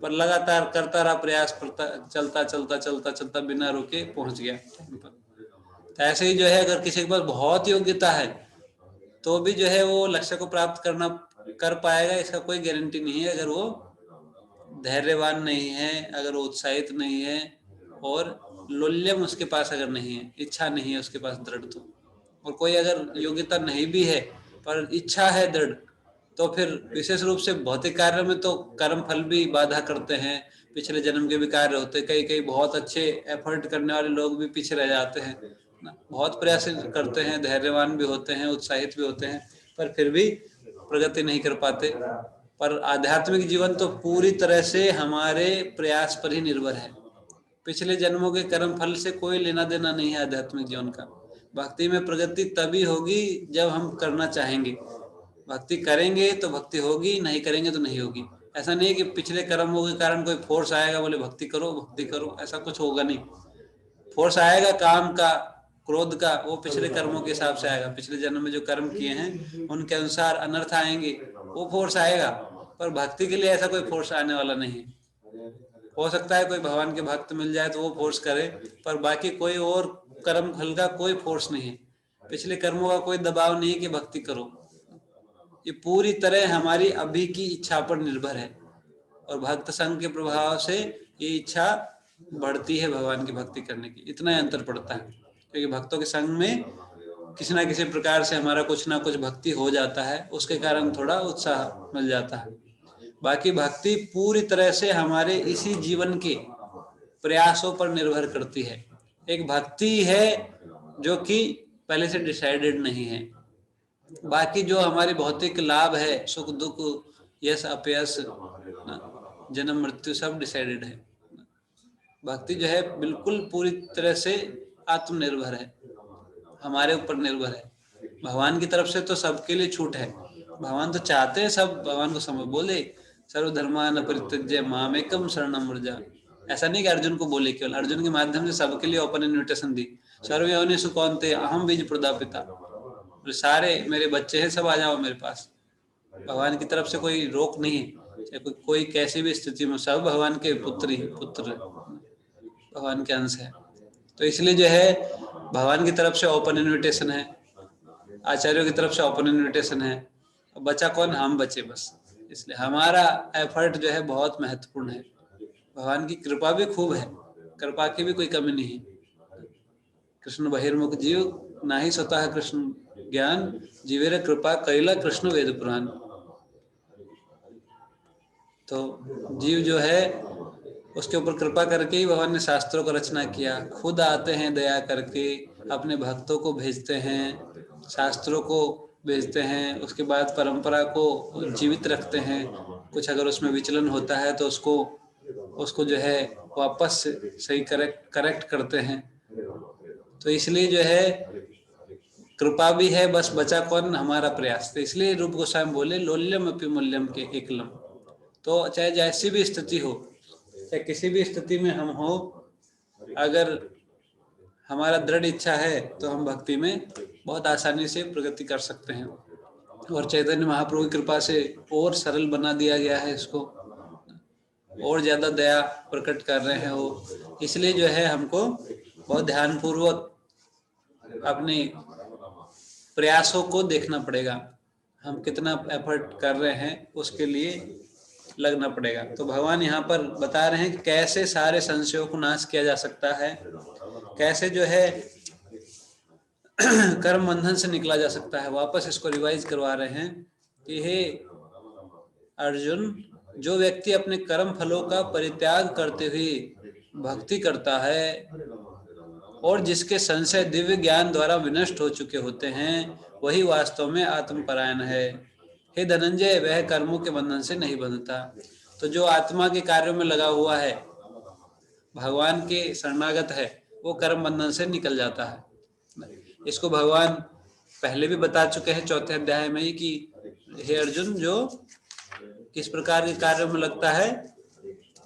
पर लगातार करता रहा प्रयास, चलता चलता चलता चलता बिना रुके पहुंच गया। तो ऐसे ही जो है अगर किसी के पास बहुत योग्यता है तो भी जो है वो लक्ष्य को प्राप्त कर पाएगा, इसका कोई गारंटी नहीं है। अगर वो धैर्यवान नहीं है, अगर वो उत्साहित नहीं है, और लोल्यम उसके पास अगर नहीं है, इच्छा नहीं है उसके पास दृढ़, तो और कोई अगर योग्यता नहीं भी है पर इच्छा है दृढ़, तो फिर विशेष रूप से भौतिक कार्य में तो कर्म फल भी बाधा करते हैं, पिछले जन्म के भी कार्य होते हैं, कई बहुत अच्छे एफर्ट करने वाले लोग भी पीछे रह जाते हैं ना, बहुत प्रयास करते हैं, धैर्यवान भी होते हैं, उत्साहित भी होते हैं, पर फिर भी प्रगति नहीं कर पाते। पर आध्यात्मिक जीवन तो पूरी तरह से हमारे प्रयास पर ही निर्भर है। पिछले जन्मों के कर्म फल से कोई लेना देना नहीं है आध्यात्मिक जीवन का। भक्ति में प्रगति तभी होगी जब हम करना चाहेंगे। भक्ति करेंगे तो भक्ति होगी, नहीं करेंगे तो नहीं होगी। ऐसा नहीं है कि पिछले कर्मों के कारण कोई फोर्स आएगा बोले भक्ति करो, ऐसा कुछ होगा नहीं। फोर्स आएगा काम का, क्रोध का, वो पिछले कर्मों के हिसाब से आएगा। पिछले जन्म में जो कर्म किए हैं उनके अनुसार अनर्थ आएंगे, वो फोर्स आएगा। पर भक्ति के लिए ऐसा कोई फोर्स आने वाला नहीं। हो सकता है कोई भगवान के भक्त मिल जाए तो वो फोर्स करे, पर बाकी कोई और कर्म फल का कोई फोर्स नहीं है। पिछले कर्मों का कोई दबाव नहीं कि भक्ति करो। ये पूरी तरह हमारी अभी की इच्छा पर निर्भर है, और भक्त संग के प्रभाव से ये इच्छा बढ़ती है भगवान की भक्ति करने की। इतना ही अंतर पड़ता है, क्योंकि भक्तों के संग में किसी ना किसी प्रकार से हमारा कुछ ना कुछ भक्ति हो जाता है, उसके कारण थोड़ा उत्साह मिल जाता है। बाकी भक्ति पूरी तरह से हमारे इसी जीवन के प्रयासों पर निर्भर करती है। एक भक्ति है जो कि पहले से डिसाइडेड नहीं है। बाकी जो हमारे भौतिक लाभ है, सुख दुख, यश अपयश, जन्म मृत्यु, सब डिसाइडेड है। भक्ति जो है बिल्कुल पूरी तरह से आत्मनिर्भर है, हमारे ऊपर निर्भर है। भगवान की तरफ से तो सबके लिए छूट है। भगवान तो चाहते हैं सब भगवान को समझ, बोले सर्वधर्मान् परित्यज्य मामेकं शरणं व्रज। ऐसा नहीं कि अर्जुन को बोले, केवल अर्जुन के माध्यम से सबके लिए ओपन इन्विटेशन दी। सर्वयोनिषु कौन्तेय अहं बीज प्रदापिता, सारे मेरे बच्चे हैं, सब आ जाओ मेरे पास। भगवान की तरफ से कोई रोक नहीं है, कोई कैसी भी स्थिति में सब भगवान के पुत्र भगवान के अंश है। तो इसलिए जो है भगवान की तरफ से ओपन इन्विटेशन है, आचार्यों की तरफ से ओपन इन्विटेशन है। बचा कौन? हम बचे बस। इसलिए हमारा एफर्ट जो है बहुत महत्वपूर्ण है। भगवान की कृपा भी खूब है, कृपा की भी कोई कमी नहीं है। कृष्ण बहिर्मुख जीव ना ही स्वतः कृष्ण ज्ञान जीवेर कृपा कैला कृष्ण वेद पुराण। तो जीव जो है उसके ऊपर कृपा करके ही भगवान ने शास्त्रों को रचना किया। खुद आते हैं दया करके, अपने भक्तों को भेजते हैं, शास्त्रों को भेजते हैं, उसके बाद परंपरा को जीवित रखते हैं। कुछ अगर उसमें विचलन होता है तो उसको जो है वापस सही करेक्ट करते हैं। तो इसलिए जो है कृपा भी है, बस बचा कौन, हमारा प्रयास। तो इसलिए रूप गोस्वामी बोले लोल्यम अपि मूल्यम के एकलम। तो चाहे जैसी भी स्थिति हो, चाहे किसी भी स्थिति में हम हो, अगर हमारा दृढ़ इच्छा है तो हम भक्ति में बहुत आसानी से प्रगति कर सकते हैं। और चैतन्य महाप्रभु की कृपा से और सरल बना दिया गया है इसको, और ज्यादा दया प्रकट कर रहे हैं वो। इसलिए जो है हमको बहुत ध्यानपूर्वक अपने प्रयासों को देखना पड़ेगा, हम कितना एफर्ट कर रहे हैं उसके लिए लगना पड़ेगा। तो भगवान यहाँ पर बता रहे हैं कि कैसे सारे संशयों को नाश किया जा सकता है, कैसे जो है कर्म बंधन से निकला जा सकता है। वापस इसको रिवाइज करवा रहे हैं कि हे अर्जुन, जो व्यक्ति अपने कर्म फलों का परित्याग करते हुए भक्ति करता है और जिसके संशय दिव्य ज्ञान द्वारा विनष्ट हो चुके होते हैं, वही वास्तव में आत्मपरायण है। हे धनंजय, वह कर्मों के बंधन से नहीं बंधता। तो जो आत्मा के कार्यों में लगा हुआ है, भगवान के शरणागत है, वो कर्म बंधन से निकल जाता है। इसको भगवान पहले भी बता चुके हैं 4थे अध्याय में ही कि हे अर्जुन, जो किस प्रकार के कार्यों में लगता है,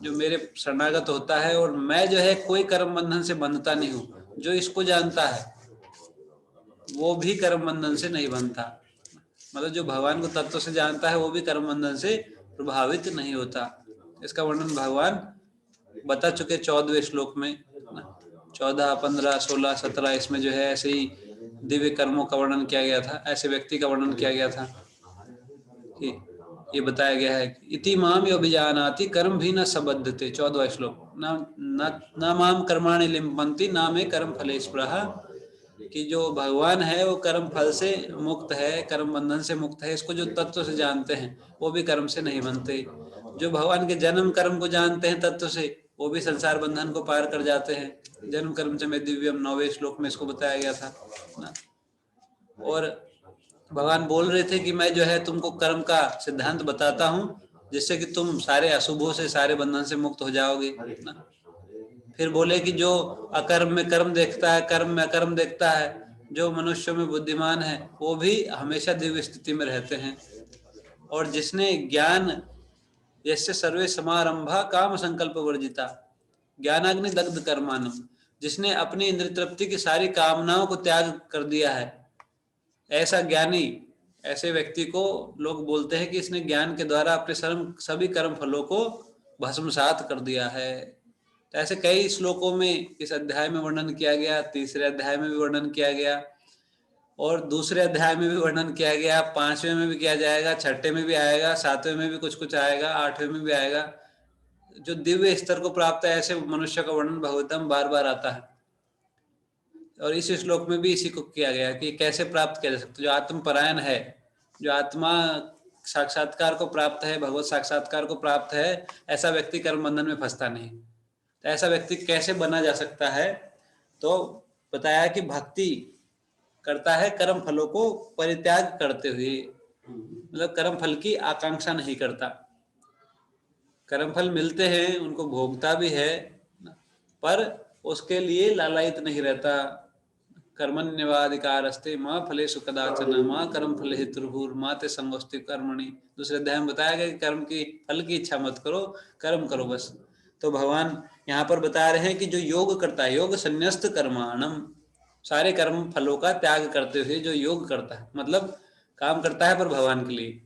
जो मेरे शरणागत होता है, और मैं जो है कोई कर्म बंधन से बंधता नहीं हूँ, जो इसको जानता है वो भी कर्म बंधन से नहीं बंधता। मतलब जो भगवान को तत्व से जानता है वो भी कर्म बंधन से प्रभावित नहीं होता। इसका वर्णन भगवान बता चुके 14वें श्लोक में, 14, 15, 16, 17 इसमें जो है ऐसे ही दिव्य कर्मों का वर्णन किया गया था, ऐसे व्यक्ति का वर्णन किया गया था कि ये बताया गया है इति माम योभिजानाति कर्म भी न सबद्धते। 14वां श्लोक, न माम कर्माणि लिम्पन्ति ना मे कर्म फले स्पृहा, कि जो भगवान है वो कर्म फल से मुक्त है, कर्म बंधन से मुक्त है। इसको जो तत्व से जानते हैं वो भी कर्म से नहीं बनते। जो भगवान के जन्म कर्म को जानते हैं तत्व से, वो भी संसार बंधन को पार कर जाते हैं। जन्म कर्म से में दिव्यम 9वें श्लोक में इसको बताया गया था ना। और भगवान बोल रहे थे कि मैं जो है तुमको कर्म का सिद्धांत बताता हूँ, जिससे कि तुम सारे अशुभों से, सारे बंधन से मुक्त हो जाओगे ना। फिर बोले कि जो अकर्म में कर्म देखता है, कर्म में अकर्म देखता है, जो मनुष्य में बुद्धिमान है वो भी हमेशा दिव्य स्थिति में रहते हैं। और जिसने ज्ञान, यस्य सर्वे समारंभा काम संकल्प वर्जिता ज्ञानाग्नि दग्ध कर्मानम, जिसने अपनी इंद्रिय तृप्ति की सारी कामनाओं को त्याग कर दिया है, ऐसा ज्ञानी, ऐसे व्यक्ति को लोग बोलते हैं कि इसने ज्ञान के द्वारा अपने सभी कर्म फलों को भस्मसात कर दिया है। तो ऐसे कई श्लोकों में इस अध्याय में वर्णन किया गया, 3रे अध्याय में भी वर्णन किया गया, और 2रे अध्याय में भी वर्णन किया गया, 5वें में भी किया जाएगा, 6ठे में भी आएगा, 7वें में भी कुछ आएगा, 8वें में भी आएगा। जो दिव्य स्तर को प्राप्त है ऐसे मनुष्य का वर्णन भगवतम बार बार आता है। और इस श्लोक में भी इसी को किया गया कि कैसे प्राप्त किया जा सकता है। जो आत्मपरायण है, जो आत्मा साक्षात्कार को प्राप्त है, भगवत साक्षात्कार को प्राप्त है, ऐसा व्यक्ति कर्म बंधन में फंसता नहीं। तो ऐसा व्यक्ति कैसे बना जा सकता है, तो बताया कि भक्ति करता है कर्म फलों को परित्याग करते हुए, मतलब कर्म फल की आकांक्षा नहीं करता। कर्म फल मिलते हैं, उनको भोगता भी है, पर उसके लिए लालायित नहीं रहता। कर्मण्यवाधिकारस्ते मां फलेषु कदाचन मां कर्म फले हेतुर्भुर् मा ते संगोस्ति कर्मणि। 2रे अध्याय में बताया गया कि कर्म की फल की इच्छा मत करो, कर्म करो बस। तो भगवान यहाँ पर बता रहे हैं कि जो योग करता है, योग संन्यस्त कर्माणम, सारे कर्म फलों का त्याग करते हुए जो योग करता है, मतलब काम करता है पर भगवान के लिए।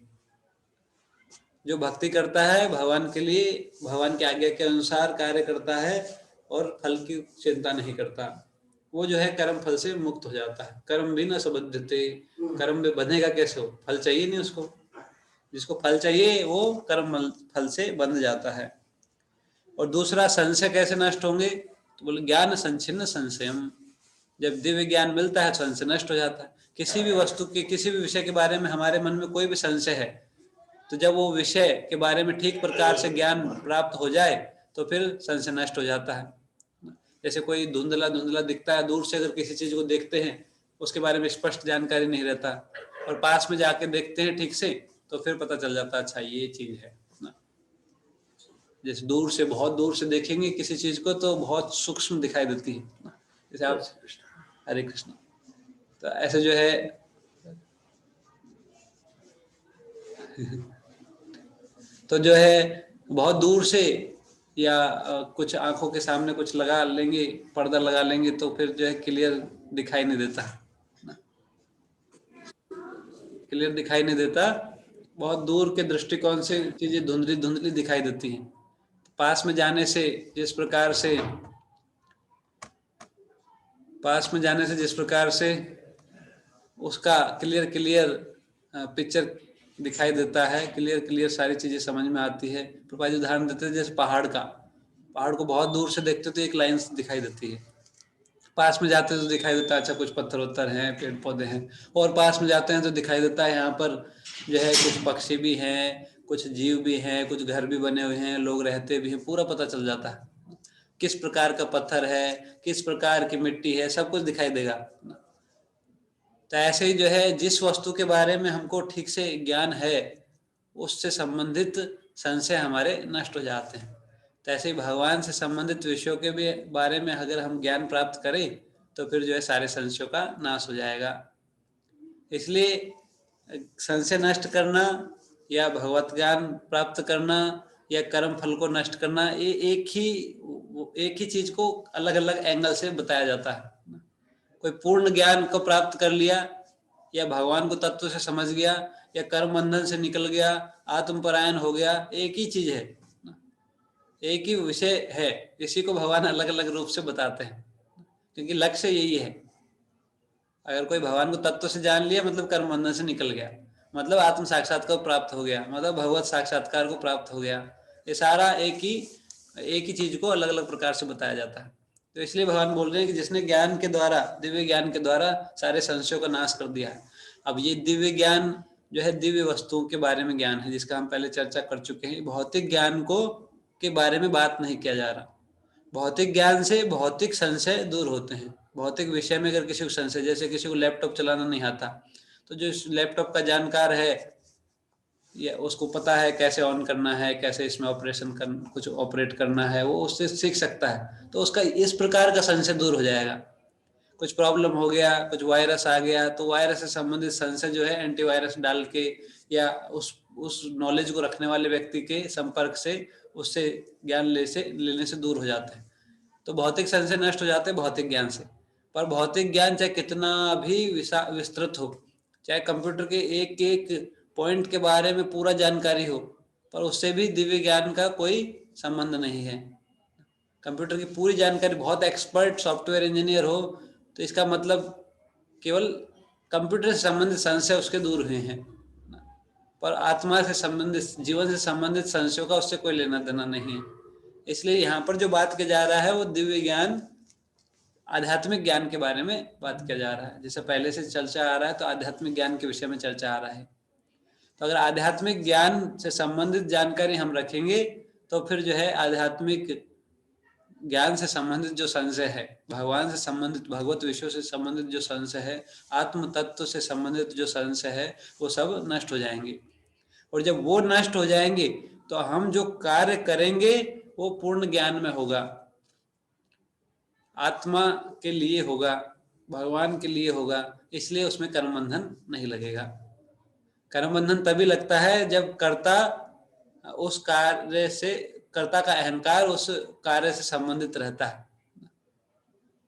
जो भक्ति करता है भगवान के लिए, भगवान की आज्ञा के अनुसार कार्य करता है और फल की चिंता नहीं करता, वो जो है कर्म फल से मुक्त हो जाता है। कर्म भी न सबद्धते, कर्म में बंधेगा कैसे हो, फल चाहिए नहीं उसको। जिसको फल चाहिए वो कर्म फल से बंध जाता है। और दूसरा, संशय कैसे नष्ट होंगे, तो बोले ज्ञान संचिन्न संशयम, जब दिव्य ज्ञान मिलता है तो संशय नष्ट हो जाता है। किसी भी वस्तु के, किसी भी विषय के बारे में हमारे मन में कोई भी संशय है, तो जब वो विषय के बारे में ठीक प्रकार से ज्ञान प्राप्त हो जाए तो फिर संशय नष्ट हो जाता है। जैसे कोई धुंधला धुंधला दिखता है, दूर से अगर किसी चीज को देखते हैं उसके बारे में स्पष्ट जानकारी नहीं रहता, और पास में जाके देखते हैं ठीक से तो फिर पता चल जाता है अच्छा ये चीज है। जैसे दूर से, बहुत दूर से देखेंगे किसी चीज को तो बहुत सूक्ष्म दिखाई देती है। जैसे आप, हरे कृष्ण, तो ऐसे जो है तो जो है बहुत दूर से या कुछ आंखों के सामने कुछ लगा लेंगे, पर्दा लगा लेंगे तो फिर जो है क्लियर दिखाई नहीं देता, क्लियर दिखाई नहीं देता। बहुत दूर के दृष्टिकोण से चीजें धुंधली धुंधली दिखाई देती हैं। पास में जाने से जिस प्रकार से उसका क्लियर पिक्चर दिखाई देता है, क्लियर सारी चीजें समझ में आती है। प्रभुपाद जी उदाहरण देते हैं जैसे पहाड़ को बहुत दूर से देखते तो एक लाइन दिखाई देती है, पास में जाते हैं तो दिखाई देता है अच्छा कुछ पत्थर उत्तर हैं, पेड़ पौधे हैं, और पास में जाते हैं तो दिखाई देता है यहाँ पर जो है कुछ पक्षी भी हैं, कुछ जीव भी हैं, कुछ घर भी बने हुए हैं, लोग रहते भी हैं, पूरा पता चल जाता है किस प्रकार का पत्थर है, किस प्रकार की मिट्टी है, सब कुछ दिखाई देगा। तो ऐसे ही जो है जिस वस्तु के बारे में हमको ठीक से ज्ञान है उससे संबंधित संशय हमारे नष्ट हो जाते हैं। तो ऐसे ही भगवान से संबंधित विषयों के भी बारे में अगर हम ज्ञान प्राप्त करें तो फिर जो है सारे संशयों का नाश हो जाएगा। इसलिए संशय नष्ट करना या भगवत ज्ञान प्राप्त करना या कर्म फल को नष्ट करना, ये एक ही चीज को अलग अलग एंगल से बताया जाता है। कोई पूर्ण ज्ञान को प्राप्त कर लिया या भगवान को तत्व से समझ गया या कर्म बंधन से निकल गया, आत्मपरायण हो गया, एक ही चीज है, एक ही विषय है। इसी को भगवान अलग अलग रूप से बताते हैं क्योंकि लक्ष्य यही है। अगर कोई भगवान को तत्व से जान लिया मतलब कर्म बंधन से निकल गया, मतलब आत्म साक्षात्कार प्राप्त हो गया, मतलब भगवत साक्षात्कार को प्राप्त हो गया। ये सारा एक ही चीज को अलग अलग प्रकार से बताया जाता है। तो इसलिए भगवान बोल रहे हैं कि जिसने ज्ञान के द्वारा, दिव्य ज्ञान के द्वारा सारे संशयों का नाश कर दिया है। अब ये दिव्य ज्ञान जो है दिव्य वस्तुओं के बारे में ज्ञान है, जिसका हम पहले चर्चा कर चुके हैं। भौतिक ज्ञान को के बारे में बात नहीं किया जा रहा। भौतिक ज्ञान से भौतिक संशय दूर होते हैं। भौतिक विषय में अगर किसी को संशय, जैसे किसी को लैपटॉप चलाना नहीं आता, तो जो लैपटॉप का जानकार है या उसको पता है कैसे ऑन करना है, कैसे इसमें कुछ ऑपरेट करना है, वो उससे सीख सकता है, तो उसका इस प्रकार का संशय दूर हो जाएगा। कुछ प्रॉब्लम हो गया, कुछ वायरस आ गया, तो वायरस से संबंधित संशय जो है एंटीवायरस डाल के या उस नॉलेज को रखने वाले व्यक्ति के संपर्क से उससे ज्ञान लेने से दूर हो जाते हैं। तो भौतिक संशय नष्ट हो जाते हैं भौतिक ज्ञान से। पर भौतिक ज्ञान चाहे कितना भी विस्तृत हो, चाहे कंप्यूटर के एक एक पॉइंट के बारे में पूरा जानकारी हो, पर उससे भी दिव्य ज्ञान का कोई संबंध नहीं है। कंप्यूटर की पूरी जानकारी, बहुत एक्सपर्ट सॉफ्टवेयर इंजीनियर हो, तो इसका मतलब केवल कंप्यूटर से संबंधित संशय उसके दूर हुए हैं, पर आत्मा से संबंधित, जीवन से संबंधित संशयों का उससे कोई लेना देना नहीं है। इसलिए यहाँ पर जो बात किया जा रहा है वो दिव्य ज्ञान, आध्यात्मिक ज्ञान के बारे में बात किया जा रहा है। जैसे पहले से चर्चा आ रहा है तो आध्यात्मिक ज्ञान के विषय में चर्चा आ रहा है। तो अगर आध्यात्मिक ज्ञान से संबंधित जानकारी हम रखेंगे तो फिर जो है आध्यात्मिक ज्ञान से संबंधित जो संशय है, भगवान से संबंधित, भगवत विषयों से संबंधित जो संशय है, आत्म तत्व से संबंधित जो संशय है, वो सब नष्ट हो जाएंगे। और जब वो नष्ट हो जाएंगे तो हम जो कार्य करेंगे वो पूर्ण ज्ञान में होगा, आत्मा के लिए होगा, भगवान के लिए होगा। इसलिए उसमें कर्म बंधन नहीं लगेगा। कर्म बंधन तभी लगता है जब कर्ता उस कार्य से, कर्ता का अहंकार उस कार्य से संबंधित रहता है।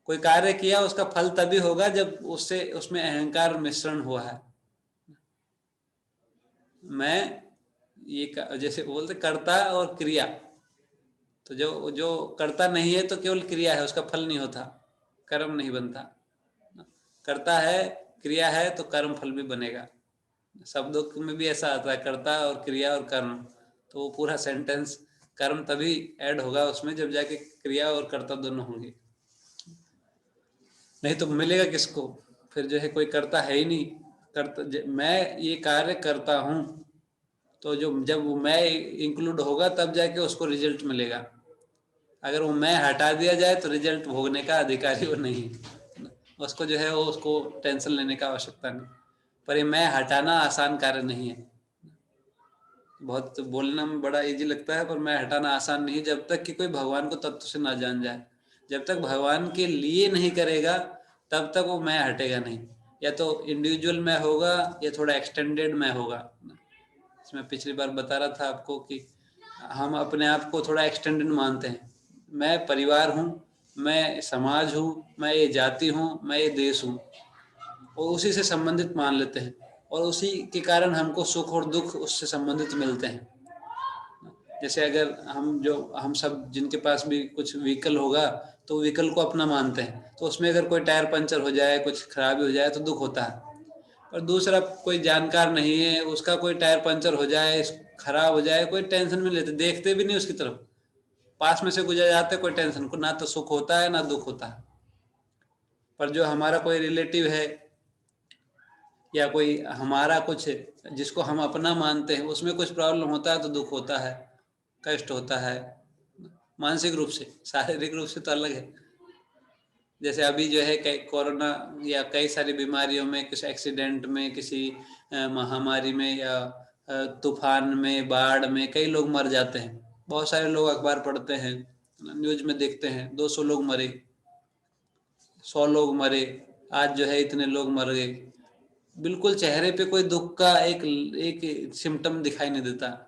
कोई कार्य किया उसका फल तभी होगा जब उसमें अहंकार मिश्रण हुआ है। मैं ये जैसे बोलते कर्ता और क्रिया, तो जो कर्ता नहीं है तो केवल क्रिया है, उसका फल नहीं होता, कर्म नहीं बनता। कर्ता है, क्रिया है तो कर्म फल भी बनेगा। शब्दों में भी ऐसा आता है, कर्ता और क्रिया और कर्म, तो वो पूरा सेंटेंस, कर्म तभी ऐड होगा उसमें जब जाके क्रिया और कर्ता दोनों होंगे। नहीं तो मिलेगा किसको? फिर जो है कोई करता है ही नहीं। मैं ये कार्य करता हूँ, तो जब वो मैं इंक्लूड होगा तब जाके उसको रिजल्ट मिलेगा। अगर वो मैं हटा दिया जाए तो रिजल्ट भोगने का अधिकारी वो नहीं है। उसको जो है वो उसको टेंशन लेने का आवश्यकता नहीं। पर ये मैं हटाना आसान कार्य नहीं है। बहुत बोलना में बड़ा इजी लगता है, पर मैं हटाना आसान नहीं, जब तक कि कोई भगवान को तत्व से ना जान जाए। जब तक भगवान के लिए नहीं करेगा तब तक वो मैं हटेगा नहीं। या तो इंडिविजुअल मैं होगा या थोड़ा एक्सटेंडेड मैं होगा। मैं पिछली बार बता रहा था आपको कि हम अपने आप को थोड़ा एक्सटेंडेड मानते हैं। मैं परिवार हूँ, मैं समाज हूँ, मैं ये जाति हूँ, मैं ये देश हूँ, और उसी से संबंधित मान लेते हैं, और उसी के कारण हमको सुख और दुख उससे संबंधित मिलते हैं। जैसे अगर हम सब जिनके पास भी कुछ व्हीकल होगा तो व्हीकल को अपना मानते हैं, तो उसमें अगर कोई टायर पंचर हो जाए, कुछ खराबी हो जाए तो दुख होता है। और दूसरा कोई जानकार नहीं है, उसका कोई टायर पंचर हो जाए, खराब हो जाए, कोई टेंशन नहीं लेते, देखते भी नहीं उसकी तरफ, पास में से गुजर जाते, कोई टेंशन को, ना तो सुख होता है ना दुख होता है। पर जो हमारा कोई रिलेटिव है या कोई हमारा कुछ जिसको हम अपना मानते हैं, उसमें कुछ प्रॉब्लम होता है तो दुख होता है, कष्ट होता है, मानसिक रूप से। शारीरिक रूप से तो अलग है। जैसे अभी जो है कोरोना या कई सारी बीमारियों में, किसी एक्सीडेंट में, किसी महामारी में, या तूफान में, बाढ़ में कई लोग मर जाते हैं। बहुत सारे लोग अखबार पढ़ते हैं, न्यूज में देखते हैं 200 लोग मरे, 100 लोग मरे, आज जो है इतने लोग मर गए। बिल्कुल चेहरे पे कोई दुख का एक सिम्टम दिखाई नहीं देता।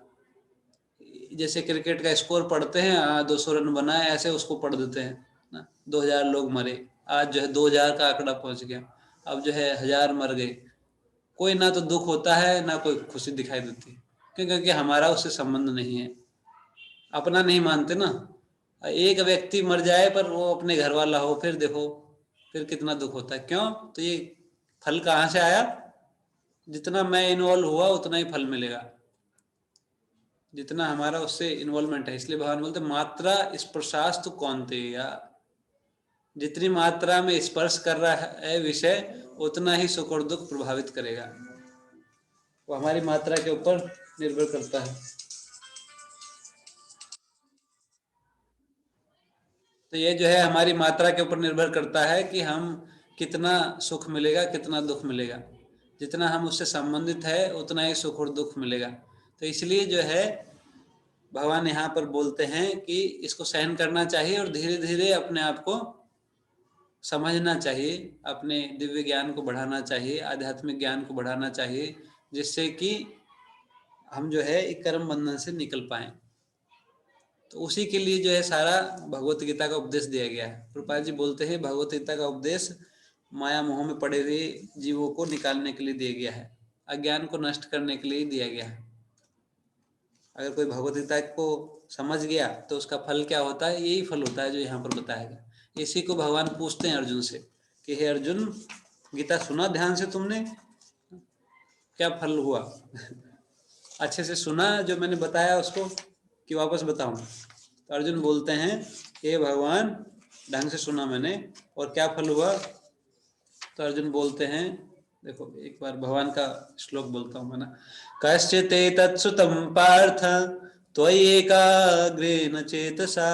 जैसे क्रिकेट का स्कोर पढ़ते हैं, 200 रन बनाए, ऐसे उसको पढ़ देते हैं ना, 2000 लोग मरे, आज जो है 2000 का आंकड़ा पहुंच गया, अब जो है 1000 मर गए। कोई ना तो दुख होता है ना कोई खुशी दिखाई देती, क्योंकि हमारा उससे संबंध नहीं है, अपना नहीं मानते ना। एक व्यक्ति मर जाए पर वो अपने घर वाला हो, फिर देखो फिर कितना दुख होता है। क्यों? तो ये फल कहाँ से आया? जितना मैं इन्वॉल्व हुआ उतना ही फल मिलेगा, जितना हमारा उससे इन्वॉल्वमेंट है। इसलिए भगवान बोलते मात्रा स्पर्शास्तु कौन्तेय, जितनी मात्रा में स्पर्श कर रहा है विषय, उतना ही सुख और दुख प्रभावित करेगा। वो हमारी मात्रा के ऊपर निर्भर करता है। तो ये जो है हमारी मात्रा के ऊपर निर्भर करता है कि हम कितना सुख मिलेगा, कितना दुख मिलेगा। जितना हम उससे संबंधित है उतना ही सुख और दुख मिलेगा। तो इसलिए जो है भगवान यहाँ पर बोलते हैं कि इसको सहन करना चाहिए और धीरे धीरे अपने आप को समझना चाहिए, अपने दिव्य ज्ञान को बढ़ाना चाहिए, आध्यात्मिक ज्ञान को बढ़ाना चाहिए, जिससे कि हम जो है एक कर्म बंधन से निकल पाएं। तो उसी के लिए जो है सारा भगवत गीता का उपदेश दिया गया है। प्रभुपाद जी बोलते हैं भगवत गीता का उपदेश माया मोह में पड़े हुए जीवों को निकालने के लिए दिया गया है, अज्ञान को नष्ट करने के लिए दिया गया है। अगर कोई भगवत गीता को समझ गया तो उसका फल क्या होता है? यही फल होता है जो यहाँ पर बताया गया। इसी को भगवान पूछते हैं अर्जुन से कि हे अर्जुन, गीता सुना ध्यान से तुमने, क्या फल हुआ? अच्छे से सुना जो मैंने बताया उसको कि वापस बताऊं? तो अर्जुन बोलते हैं हे भगवान, ढंग से सुना मैंने, और क्या फल हुआ? तो अर्जुन बोलते हैं, देखो एक बार भगवान का श्लोक बोलता हूँ मैं ना। कश्चित् तत्सुतं पार्थ त्वयैकाग्रेण चेतसा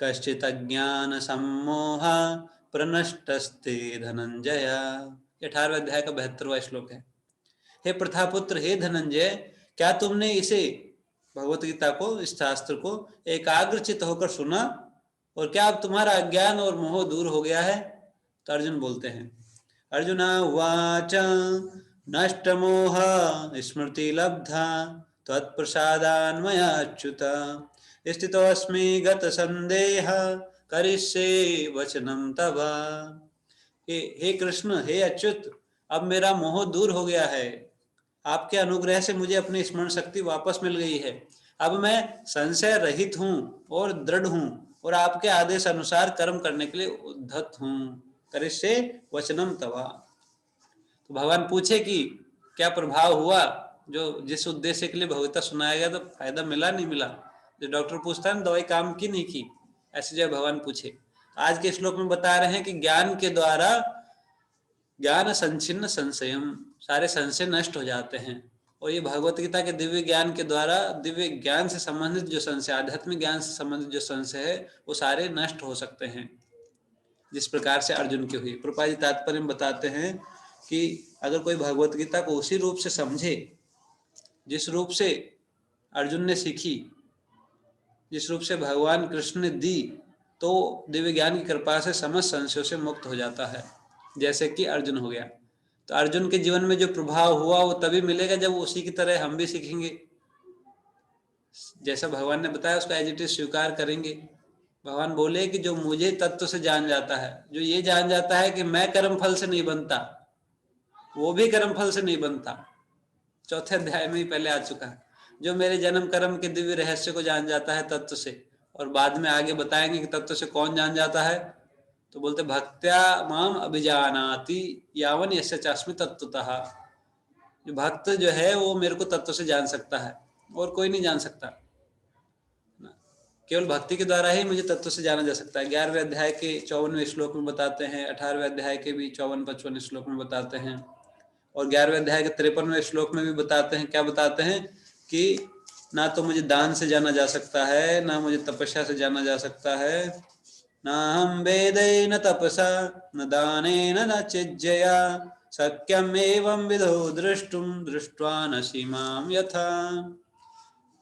कश्चित् अज्ञान सम्मोहा प्रनष्टस्ते धनंजय। 18वें अध्याय का 72वां श्लोक है। हे प्रथापुत्र, हे धनंजय, क्या तुमने इसे भगवत गीता को, इस शास्त्र को एकाग्रचित होकर सुना, और क्या अब तुम्हारा अज्ञान और मोह दूर हो गया है? तो अर्जुन बोलते हैं, अर्जुना उवाच नष्टमोह स्मृति लब्धा त्वत्प्रसादान्मयाच्युत स्थितोऽस्मि गतसन्देह करिष्ये वचनं तव। हे कृष्ण, हे अच्युत, अब मेरा मोह दूर हो गया है। आपके अनुग्रह से मुझे अपनी स्मरण शक्ति वापस मिल गई है। अब मैं संशय रहित हूँ और दृढ़ हूँ, और आपके आदेश अनुसार कर्म करने के लिए उद्धत हूँ। करिष्ये वचनम तवा। तो भगवान पूछे कि क्या प्रभाव हुआ, जो जिस उद्देश्य के लिए भगवता सुनाया गया, तो फायदा मिला नहीं मिला? जो डॉक्टर पूछता है ना, दवाई काम की नहीं की, ऐसे जब भगवान पूछे। आज के श्लोक में बता रहे हैं कि ज्ञान के द्वारा ज्ञान संचिन्न संशयम, सारे संशय नष्ट हो जाते हैं। और ये भगवत गीता के दिव्य ज्ञान के द्वारा, दिव्य ज्ञान से संबंधित जो संशय, आध्यात्मिक ज्ञान से संबंधित जो संशय है वो सारे नष्ट हो सकते हैं, जिस प्रकार से अर्जुन की हुई। प्रभुपाद जी तात्पर्य में बताते हैं कि अगर कोई भगवत गीता को उसी रूप से समझे जिस रूप से अर्जुन ने सीखी, जिस रूप से भगवान कृष्ण ने दी, तो दिव्य ज्ञान की कृपा से समस्त संशयों से मुक्त हो जाता है, जैसे कि अर्जुन हो गया। तो अर्जुन के जीवन में जो प्रभाव हुआ वो तभी मिलेगा जब उसी की तरह हम भी सीखेंगे, जैसा भगवान ने बताया उसका एज इट इज स्वीकार करेंगे। भगवान बोले कि जो मुझे तत्व से जान जाता है, जो ये जान जाता है कि मैं कर्म फल से नहीं बनता, वो भी कर्म फल से नहीं बनता, चौथे अध्याय में ही पहले आ चुका है। जो मेरे जन्म कर्म के दिव्य रहस्य को जान जाता है तत्व से, और बाद में आगे बताएंगे कि तत्व से कौन जान जाता है, तो बोलते भक्त्या माम अभिजानाति यावन यस्य चास्मि तत्वतः। जो भक्त जो है वो मेरे को तत्व से जान सकता है और कोई नहीं जान सकता, केवल भक्ति के द्वारा ही मुझे तत्व से जाना जा सकता है। 11वें अध्याय के 54वें श्लोक में बताते हैं, 18वें अध्याय के भी 54-55 श्लोक में बताते हैं, और 11वें अध्याय के 53वें श्लोक में भी बताते हैं। क्या बताते हैं कि ना तो मुझे दान से जाना जा सकता है, ना मुझे तपस्या से जाना जा सकता है, ना हम वेदै न तपसा न दानेन न चिज्जया शक्यम एवं विधो दृष्टुम दृष्ट्वा न सीमाम यथा।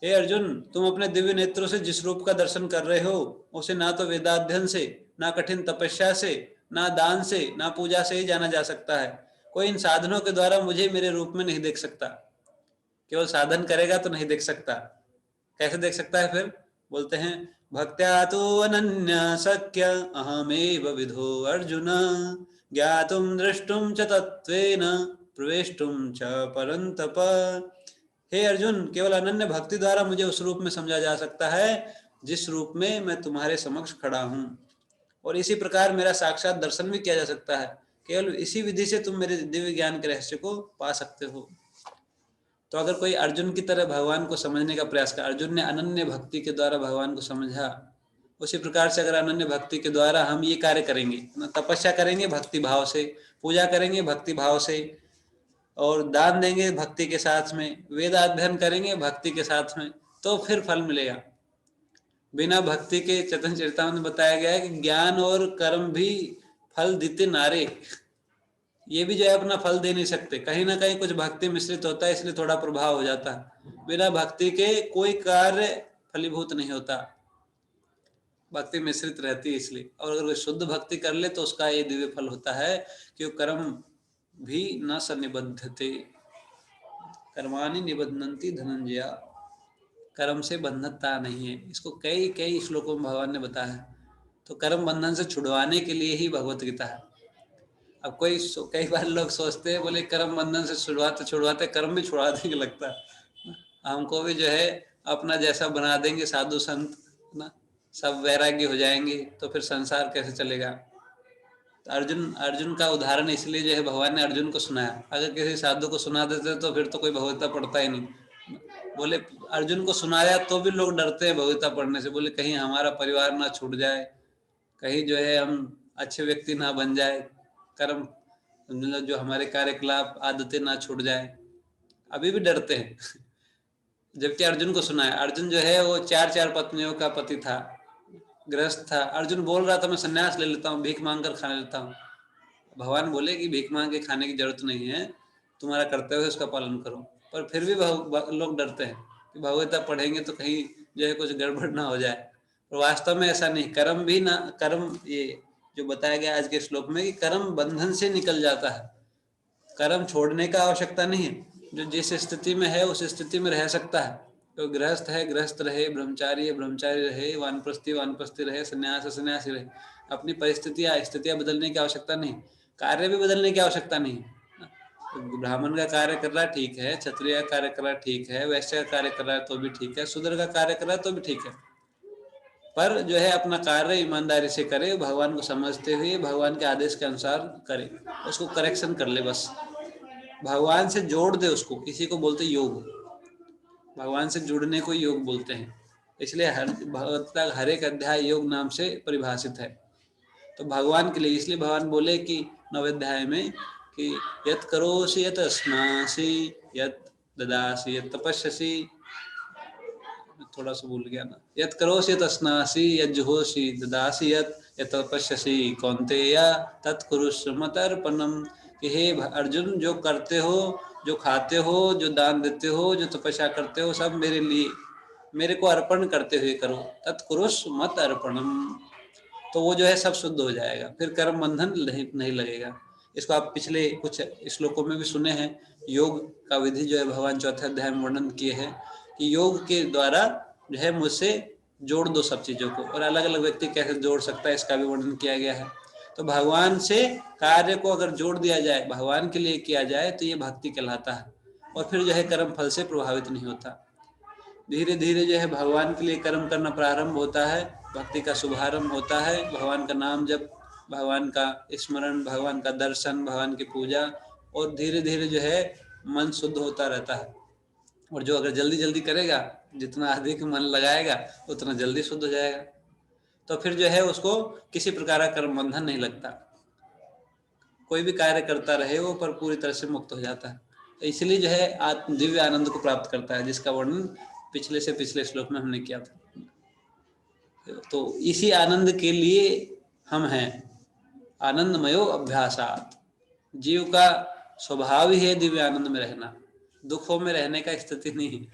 हे अर्जुन, तुम अपने दिव्य नेत्रों से जिस रूप का दर्शन कर रहे हो उसे ना तो वेदाध्ययन से, ना कठिन तपस्या से, ना दान से, ना पूजा से ही जाना जा सकता है। कोई इन साधनों के द्वारा मुझे मेरे रूप में नहीं देख सकता। केवल साधन करेगा तो नहीं देख सकता। कैसे देख सकता है फिर? बोलते हैं भक्त्या तो अनन्या शक्य अहमेव विधो अर्जुन ज्ञातुम दृष्टुम च तत्वेन प्रवेष्टुम च परंतप। हे अर्जुन, केवल अनन्य भक्ति द्वारा मुझे उस रूप में समझा जा सकता है जिस रूप में मैं तुम्हारे समक्ष खड़ा हूँ, और इसी प्रकार मेरा साक्षात दर्शन भी किया जा सकता है। केवल इसी विधि से तुम मेरे दिव्य ज्ञान के रहस्य को पा सकते हो। तो अगर कोई अर्जुन की तरह भगवान को समझने का प्रयास कर, अर्जुन ने अनन्य भक्ति के द्वारा भगवान को समझा, उसी प्रकार से अगर अनन्य भक्ति के द्वारा हम ये कार्य करेंगे, तपस्या करेंगे भक्ति भाव से, पूजा करेंगे भक्ति भाव से, और दान देंगे भक्ति के साथ में, वेद अध्ययन करेंगे भक्ति के साथ में, तो फिर फल मिलेगा। बिना भक्ति के चैतन्य चरितामृत में बताया गया है कि ज्ञान और कर्म भी फल देते नारे, ये भी जो है अपना फल दे नहीं सकते। कहीं ना कहीं कुछ भक्ति मिश्रित होता है, इसलिए थोड़ा प्रभाव हो जाता है। बिना भक्ति के कोई कार्य फलीभूत नहीं होता, भक्ति मिश्रित रहती है इसलिए। और अगर कोई शुद्ध भक्ति कर ले तो उसका ये दिव्य फल होता है कि कर्म भी न सन्निबद्धते, कर्माणि निबध्नन्ति धनंजया, कर्म से बंधनता नहीं है। इसको कई कई श्लोकों में भगवान ने बताया है। तो कर्म बंधन से छुड़वाने के लिए ही भगवत गीता है। अब कई बार लोग सोचते हैं, बोले कर्म बंधन से छुड़वाते छुड़वाते कर्म भी छुड़वा देंगे, लगता है हमको भी जो है अपना जैसा बना देंगे साधु संत ना, सब वैराग्य हो जाएंगे, तो फिर संसार कैसे चलेगा। तो अर्जुन का उदाहरण इसलिए जो है भगवान ने अर्जुन को सुनाया। अगर किसी साधु को सुना देते तो फिर तो कोई भगवत्ता पढ़ता ही नहीं। बोले अर्जुन को सुनाया तो भी लोग डरते हैं भगवत्ता पढ़ने से, बोले कहीं हमारा परिवार ना छूट जाए, कहीं जो है हम अच्छे व्यक्ति ना बन जाए, कर्म जो हमारे कार्यकलाप आदतें ना छूट जाए, अभी भी डरते हैं। जबकि अर्जुन को सुनाया। अर्जुन जो है वो 4 पत्नियों का पति था, गृहस्थ था। अर्जुन बोल रहा था मैं संन्यास ले लेता हूँ, भीख मांग कर खा लेता हूँ। भगवान बोले कि भीख मांग के खाने की जरूरत नहीं है, तुम्हारा कर्तव्य है उसका पालन करो। पर फिर भी लोग डरते हैं कि भगवत्ता पढ़ेंगे तो कहीं जो है कुछ गड़बड़ ना हो जाए। और वास्तव में ऐसा नहीं। कर्म ये जो बताया गया आज के श्लोक में कि कर्म बंधन से निकल जाता है, कर्म छोड़ने का आवश्यकता नहीं है। जो जिस स्थिति में है उस स्थिति में रह सकता है। तो गृहस्थ है गृहस्थ रहे, ब्रह्मचारी है ब्रह्मचारी रहे, वानप्रस्थी रहे, सन्यास सन्यासी रहे। अपनी स्थितियां बदलने की आवश्यकता नहीं, कार्य भी बदलने की आवश्यकता नहीं। तो ब्राह्मण का कार्य कर रहा है ठीक है, क्षत्रिय का कार्य कर रहा है ठीक है, वैश्य का कार्य कर रहा है तो भी ठीक है, शूद्र का कार्य कर रहा है तो भी ठीक है, पर जो है अपना कार्य ईमानदारी से करे, भगवान को समझते हुए भगवान के आदेश के अनुसार करे, उसको करेक्शन कर ले, बस भगवान से जोड़ दे उसको। इसी को बोलते योग, भगवान से जुड़ने को योग बोलते हैं। इसलिए भगवत हर एक अध्याय योग नाम से परिभाषित है। तो भगवान के लिए इसलिए भगवान बोले कि 9वें अध्याय में कि यत् करोसि यत् स्नासि यत् ददासि यत् तपस्यसि, थोड़ा सा भूल गया ना, यत् करोसि यत् स्नासि यत् जुहोसि ददासि यत् तपस्यसि कौन्तेय तत् कुरुष्व मदर्पणम्, कि हे अर्जुन, जो करते हो, जो खाते हो, जो दान देते हो, जो तपस्या करते हो, सब मेरे लिए, मेरे को अर्पण करते हुए करो। तत्कुरुष्व मत अर्पणम, तो वो जो है सब शुद्ध हो जाएगा, फिर कर्म बंधन नहीं लगेगा। इसको आप पिछले कुछ श्लोकों में भी सुने हैं। योग का विधि जो है भगवान चौथे अध्याय में वर्णन किए हैं कि योग के द्वारा जो है मुझसे जोड़ दो सब चीजों को, और अलग अलग व्यक्ति कैसे जोड़ सकता है इसका भी वर्णन किया गया है। तो भगवान से कार्य को अगर जोड़ दिया जाए, भगवान के लिए किया जाए, तो ये भक्ति कहलाता है, और फिर जो है कर्म फल से प्रभावित नहीं होता। धीरे धीरे जो है भगवान के लिए कर्म करना प्रारंभ होता है, भक्ति का शुभारंभ होता है, भगवान का नाम जप, भगवान का स्मरण, भगवान का दर्शन, भगवान की पूजा, और धीरे धीरे जो है मन शुद्ध होता रहता है। और जो अगर जल्दी जल्दी करेगा, जितना अधिक मन लगाएगा उतना जल्दी शुद्ध हो जाएगा, तो फिर जो है उसको किसी प्रकार का कर्म बंधन नहीं लगता, कोई भी कार्य करता रहे वो पर पूरी तरह से मुक्त हो जाता है। तो इसलिए जो है आत्म दिव्य आनंद को प्राप्त करता है, जिसका वर्णन पिछले से पिछले श्लोक में हमने किया था। तो इसी आनंद के लिए हम हैं, आनंदमयो अभ्यासात। जीव का स्वभाव ही है दिव्य आनंद में रहना, दुखों में रहने का स्थिति नहीं।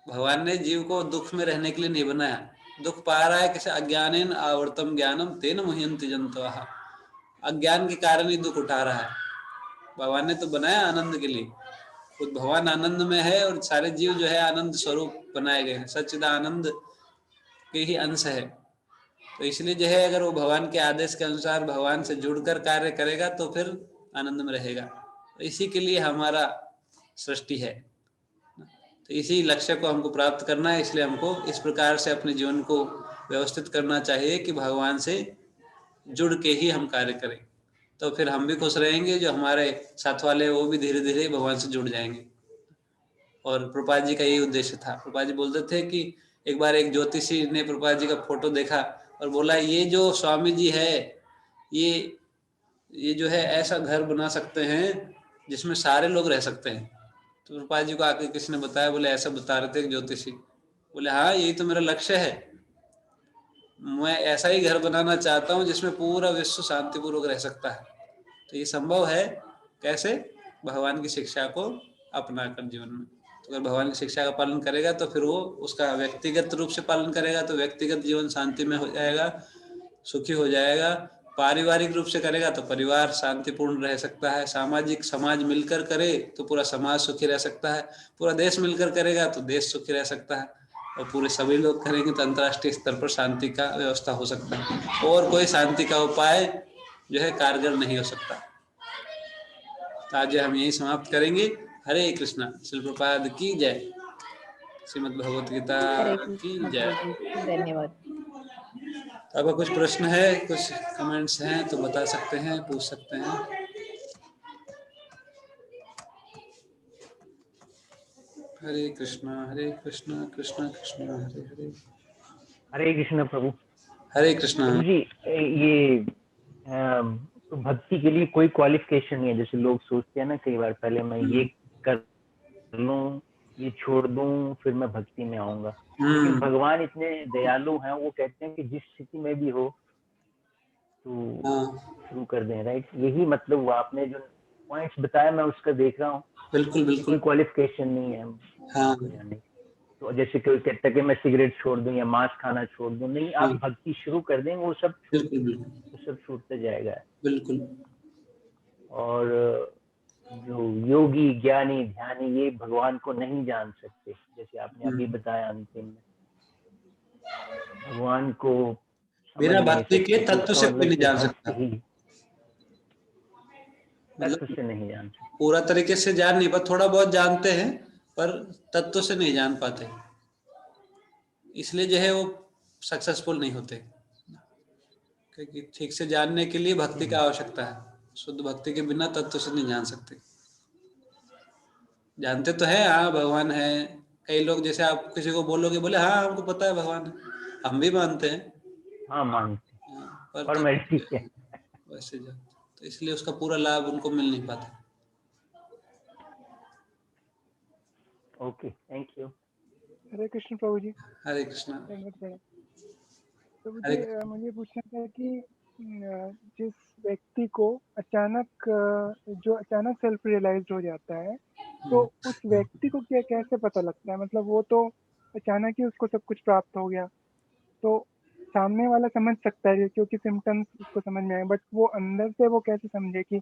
भगवान ने जीव को दुख में रहने के लिए नहीं बनाया। दुख पा रहा है किसी अज्ञानेन आवर्तम ज्ञानम तेन मुह्यन्ति जन्तवः, अज्ञान के कारण ही दुख उठा रहा है। भगवान ने तो बनाया आनंद के लिए, खुद भगवान आनंद में है, और सारे जीव जो है आनंद स्वरूप बनाए गए हैं, सच्चिदानंद के ही अंश है। तो इसलिए जो है अगर वो भगवान के आदेश के अनुसार भगवान से जुड़कर कार्य करेगा तो फिर आनंद में रहेगा। तो इसी के लिए हमारा सृष्टि है, तो इसी लक्ष्य को हमको प्राप्त करना है। इसलिए हमको इस प्रकार से अपने जीवन को व्यवस्थित करना चाहिए कि भगवान से जुड़ के ही हम कार्य करें, तो फिर हम भी खुश रहेंगे, जो हमारे साथ वाले वो भी धीरे धीरे भगवान से जुड़ जाएंगे। और प्रभुपाद जी का यही उद्देश्य था। प्रभुपाद जी बोलते थे कि एक बार एक ज्योतिषी ने प्रभुपाद जी का फोटो देखा और बोला, ये जो स्वामी जी है, ये जो है ऐसा घर बना सकते हैं जिसमें सारे लोग रह सकते हैं। तो प्रभुपाद जी को आके किसी ने बताया, बोले ऐसा बता रहे थे ज्योतिषी। बोले हाँ, यही तो मेरा लक्ष्य है, मैं ऐसा ही घर बनाना चाहता हूँ जिसमें पूरा विश्व शांतिपूर्वक रह सकता है। तो ये संभव है कैसे? भगवान की शिक्षा को अपना कर जीवन में। तो अगर भगवान की शिक्षा का पालन करेगा तो फिर वो उसका व्यक्तिगत रूप से पालन करेगा तो व्यक्तिगत जीवन शांति में हो जाएगा, सुखी हो जाएगा। पारिवारिक रूप से करेगा तो परिवार शांतिपूर्ण रह सकता है। सामाजिक समाज मिलकर करे तो पूरा समाज सुखी रह सकता है। पूरा देश मिलकर करेगा तो देश सुखी रह सकता है। और पूरे सभी लोग करेंगे तो अंतर्राष्ट्रीय स्तर पर शांति का व्यवस्था हो सकता है। और कोई शांति का उपाय जो है कारगर नहीं हो सकता। तो आज हम यही समाप्त करेंगे। हरे कृष्णा। श्री प्रभुपाद की जय। श्रीमद् भगवत गीता की जय। धन्यवाद। आपका कुछ प्रश्न है, कुछ कमेंट्स हैं तो बता सकते हैं, पूछ सकते हैं। हरे कृष्णा कृष्णा कृष्णा हरे हरे। हरे कृष्ण प्रभु। हरे कृष्णा। प्रभु जी, ये तो भक्ति के लिए कोई क्वालिफिकेशन नहीं है। जैसे लोग सोचते हैं ना कई बार, पहले मैं ये कर लूं, ये छोड़ दूं, फिर मैं भक्ति में आऊंगा। लेकिन भगवान इतने दयालु हैं, वो कहते हैं कि जिस स्थिति में भी हो तो शुरू कर दें। राइट, यही मतलब हुआ। आपने जो पॉइंट्स बताया मैं उसका देख रहा हूँ। बिल्कुल बिल्कुल। कोई क्वालिफिकेशन नहीं है। हाँ। तो जैसे कोई कहता है कि मैं सिगरेट छोड़ दूं या मांस खाना छोड़ दूं, नहीं, आप भक्ति शुरू कर दें, वो सब छूटते जाएगा। बिल्कुल। और जो योगी ज्ञानी ध्यानी ये भगवान को नहीं जान सकते, जैसे आपने अभी बताया अंतिम में। भगवान को बिना भक्ति के तत्व से कोई नहीं जान सकता। तत्व से नहीं जान सकते, पूरा तरीके से जान नहीं पाते, थोड़ा बहुत जानते हैं पर तत्व से नहीं जान पाते। इसलिए जो है वो सक्सेसफुल नहीं होते, क्योंकि ठीक से जानने के लिए भक्ति का आवश्यकता है। शुद्ध भक्ति के बिना तत्व से नहीं जान सकते। जानते तो है हाँ भगवान है। कई लोग जैसे आप किसी को बोलोगे, बोले हाँ हमको पता है भगवान है, हम भी मानते हैं। हाँ मानते हैं, पर वैसे तो इसलिए उसका पूरा लाभ उनको मिल नहीं पाता। Okay, thank you. Hare Krishna प्रभु जी। हरे कृष्णा। धन्यवाद प्रभु। प्रभु हरे जी मुझे पूछना था कि जिस व्यक्ति को अचानक जो अचानक सेल्फ रियलाइज हो जाता है तो उस व्यक्ति को क्या कैसे पता लगता है? मतलब वो तो अचानक ही उसको सब कुछ प्राप्त हो गया, तो सामने वाला समझ सकता है क्योंकि सिम्टम्स उसको समझ में आए, बट वो अंदर से वो कैसे समझे कि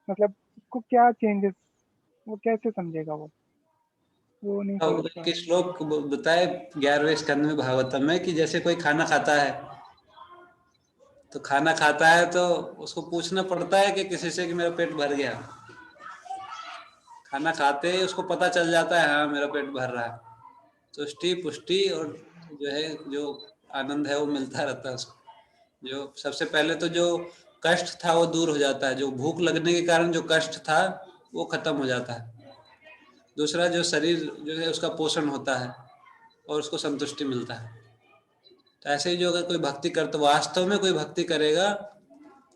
मतलब उसको क्या चेंजेस, वो कैसे समझेगा? वो नहीं समझ पा के श्लोक बताए 11वें स्कंद में भागवतम में कि जैसे कोई खाना खाता है, तो खाना खाता है तो उसको पूछना पड़ता है कि किसी से कि मेरा पेट भर गया। खाना खाते ही उसको पता चल जाता है हाँ मेरा पेट भर रहा है। तुष्टि पुष्टि और जो है जो आनंद है वो मिलता रहता है उसको। जो सबसे पहले तो जो कष्ट था वो दूर हो जाता है, जो भूख लगने के कारण जो कष्ट था वो खत्म हो जाता है। दूसरा जो शरीर जो है उसका पोषण होता है और उसको संतुष्टि मिलता है। तो ऐसे ही जो अगर कोई भक्ति करता, वास्तव में कोई भक्ति करेगा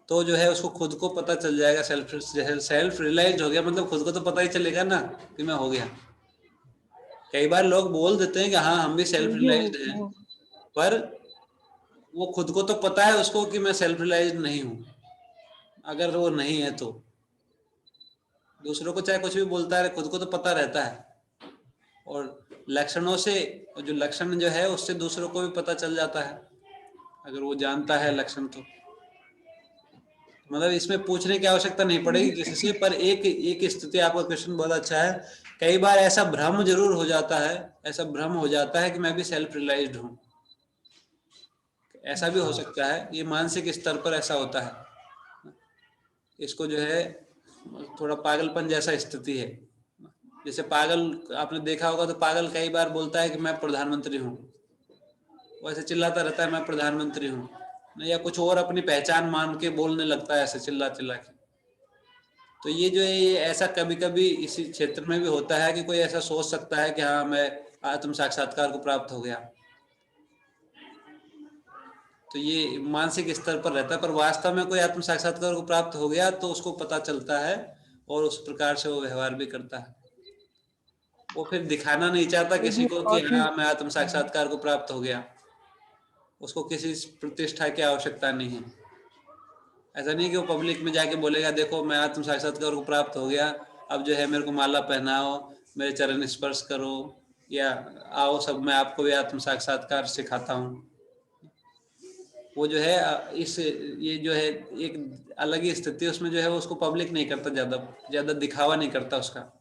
तो जो है उसको खुद को पता चल जाएगा, सेल्फ रियलाइज हो गया, मतलब खुद को तो पता ही चलेगा ना कि मैं हो गया। कई बार लोग बोल देते हैं कि हाँ हम भी सेल्फ जी रियलाइज्ड हैं, पर वो खुद को तो पता है उसको कि मैं सेल्फ रियलाइज्ड नहीं हूँ। अगर वो नहीं है तो दूसरों को चाहे कुछ भी बोलता है, खुद को तो पता रहता है। और लक्षणों से, जो लक्षण जो है उससे दूसरों को भी पता चल जाता है अगर वो जानता है लक्षण तो। मतलब इसमें पूछने की आवश्यकता नहीं पड़ेगी किसी से। पर एक स्थिति आपका क्वेश्चन बहुत अच्छा है। कई बार ऐसा भ्रम जरूर हो जाता है, ऐसा भ्रम हो जाता है कि मैं भी सेल्फ रियलाइज्ड हूँ। ऐसा भी हो सकता है, ये मानसिक स्तर पर ऐसा होता है। इसको जो है थोड़ा पागलपन जैसा स्थिति है। जैसे पागल आपने देखा होगा तो पागल कई बार बोलता है कि मैं प्रधानमंत्री हूँ, वैसे चिल्लाता रहता है मैं प्रधानमंत्री हूँ, या कुछ और अपनी पहचान मान के बोलने लगता है ऐसे चिल्ला चिल्ला के। तो ये जो है ये ऐसा कभी कभी इसी क्षेत्र में भी होता है कि कोई ऐसा सोच सकता है कि हाँ मैं आत्म साक्षात्कार को प्राप्त हो गया। तो ये मानसिक स्तर पर रहता है, पर वास्तव में कोई आत्म साक्षात्कार को प्राप्त हो गया तो उसको पता चलता है और उस प्रकार से वो व्यवहार भी करता है। वो फिर दिखाना नहीं चाहता किसी को कि हाँ मैं आत्म साक्षात्कार को प्राप्त हो गया। उसको किसी प्रतिष्ठा की आवश्यकता नहीं है। ऐसा नहीं कि वो पब्लिक में जाके बोलेगा देखो मैं आत्म साक्षात्कार को प्राप्त हो गया, अब जो है मेरे को माला पहनाओ, मेरे चरण स्पर्श करो, या आओ सब मैं आपको भी आत्म साक्षात्कार सिखाता हूँ। वो जो है इस ये जो है एक अलग ही स्थिति, उसमें जो है उसको पब्लिक नहीं करता, ज्यादा दिखावा नहीं करता उसका।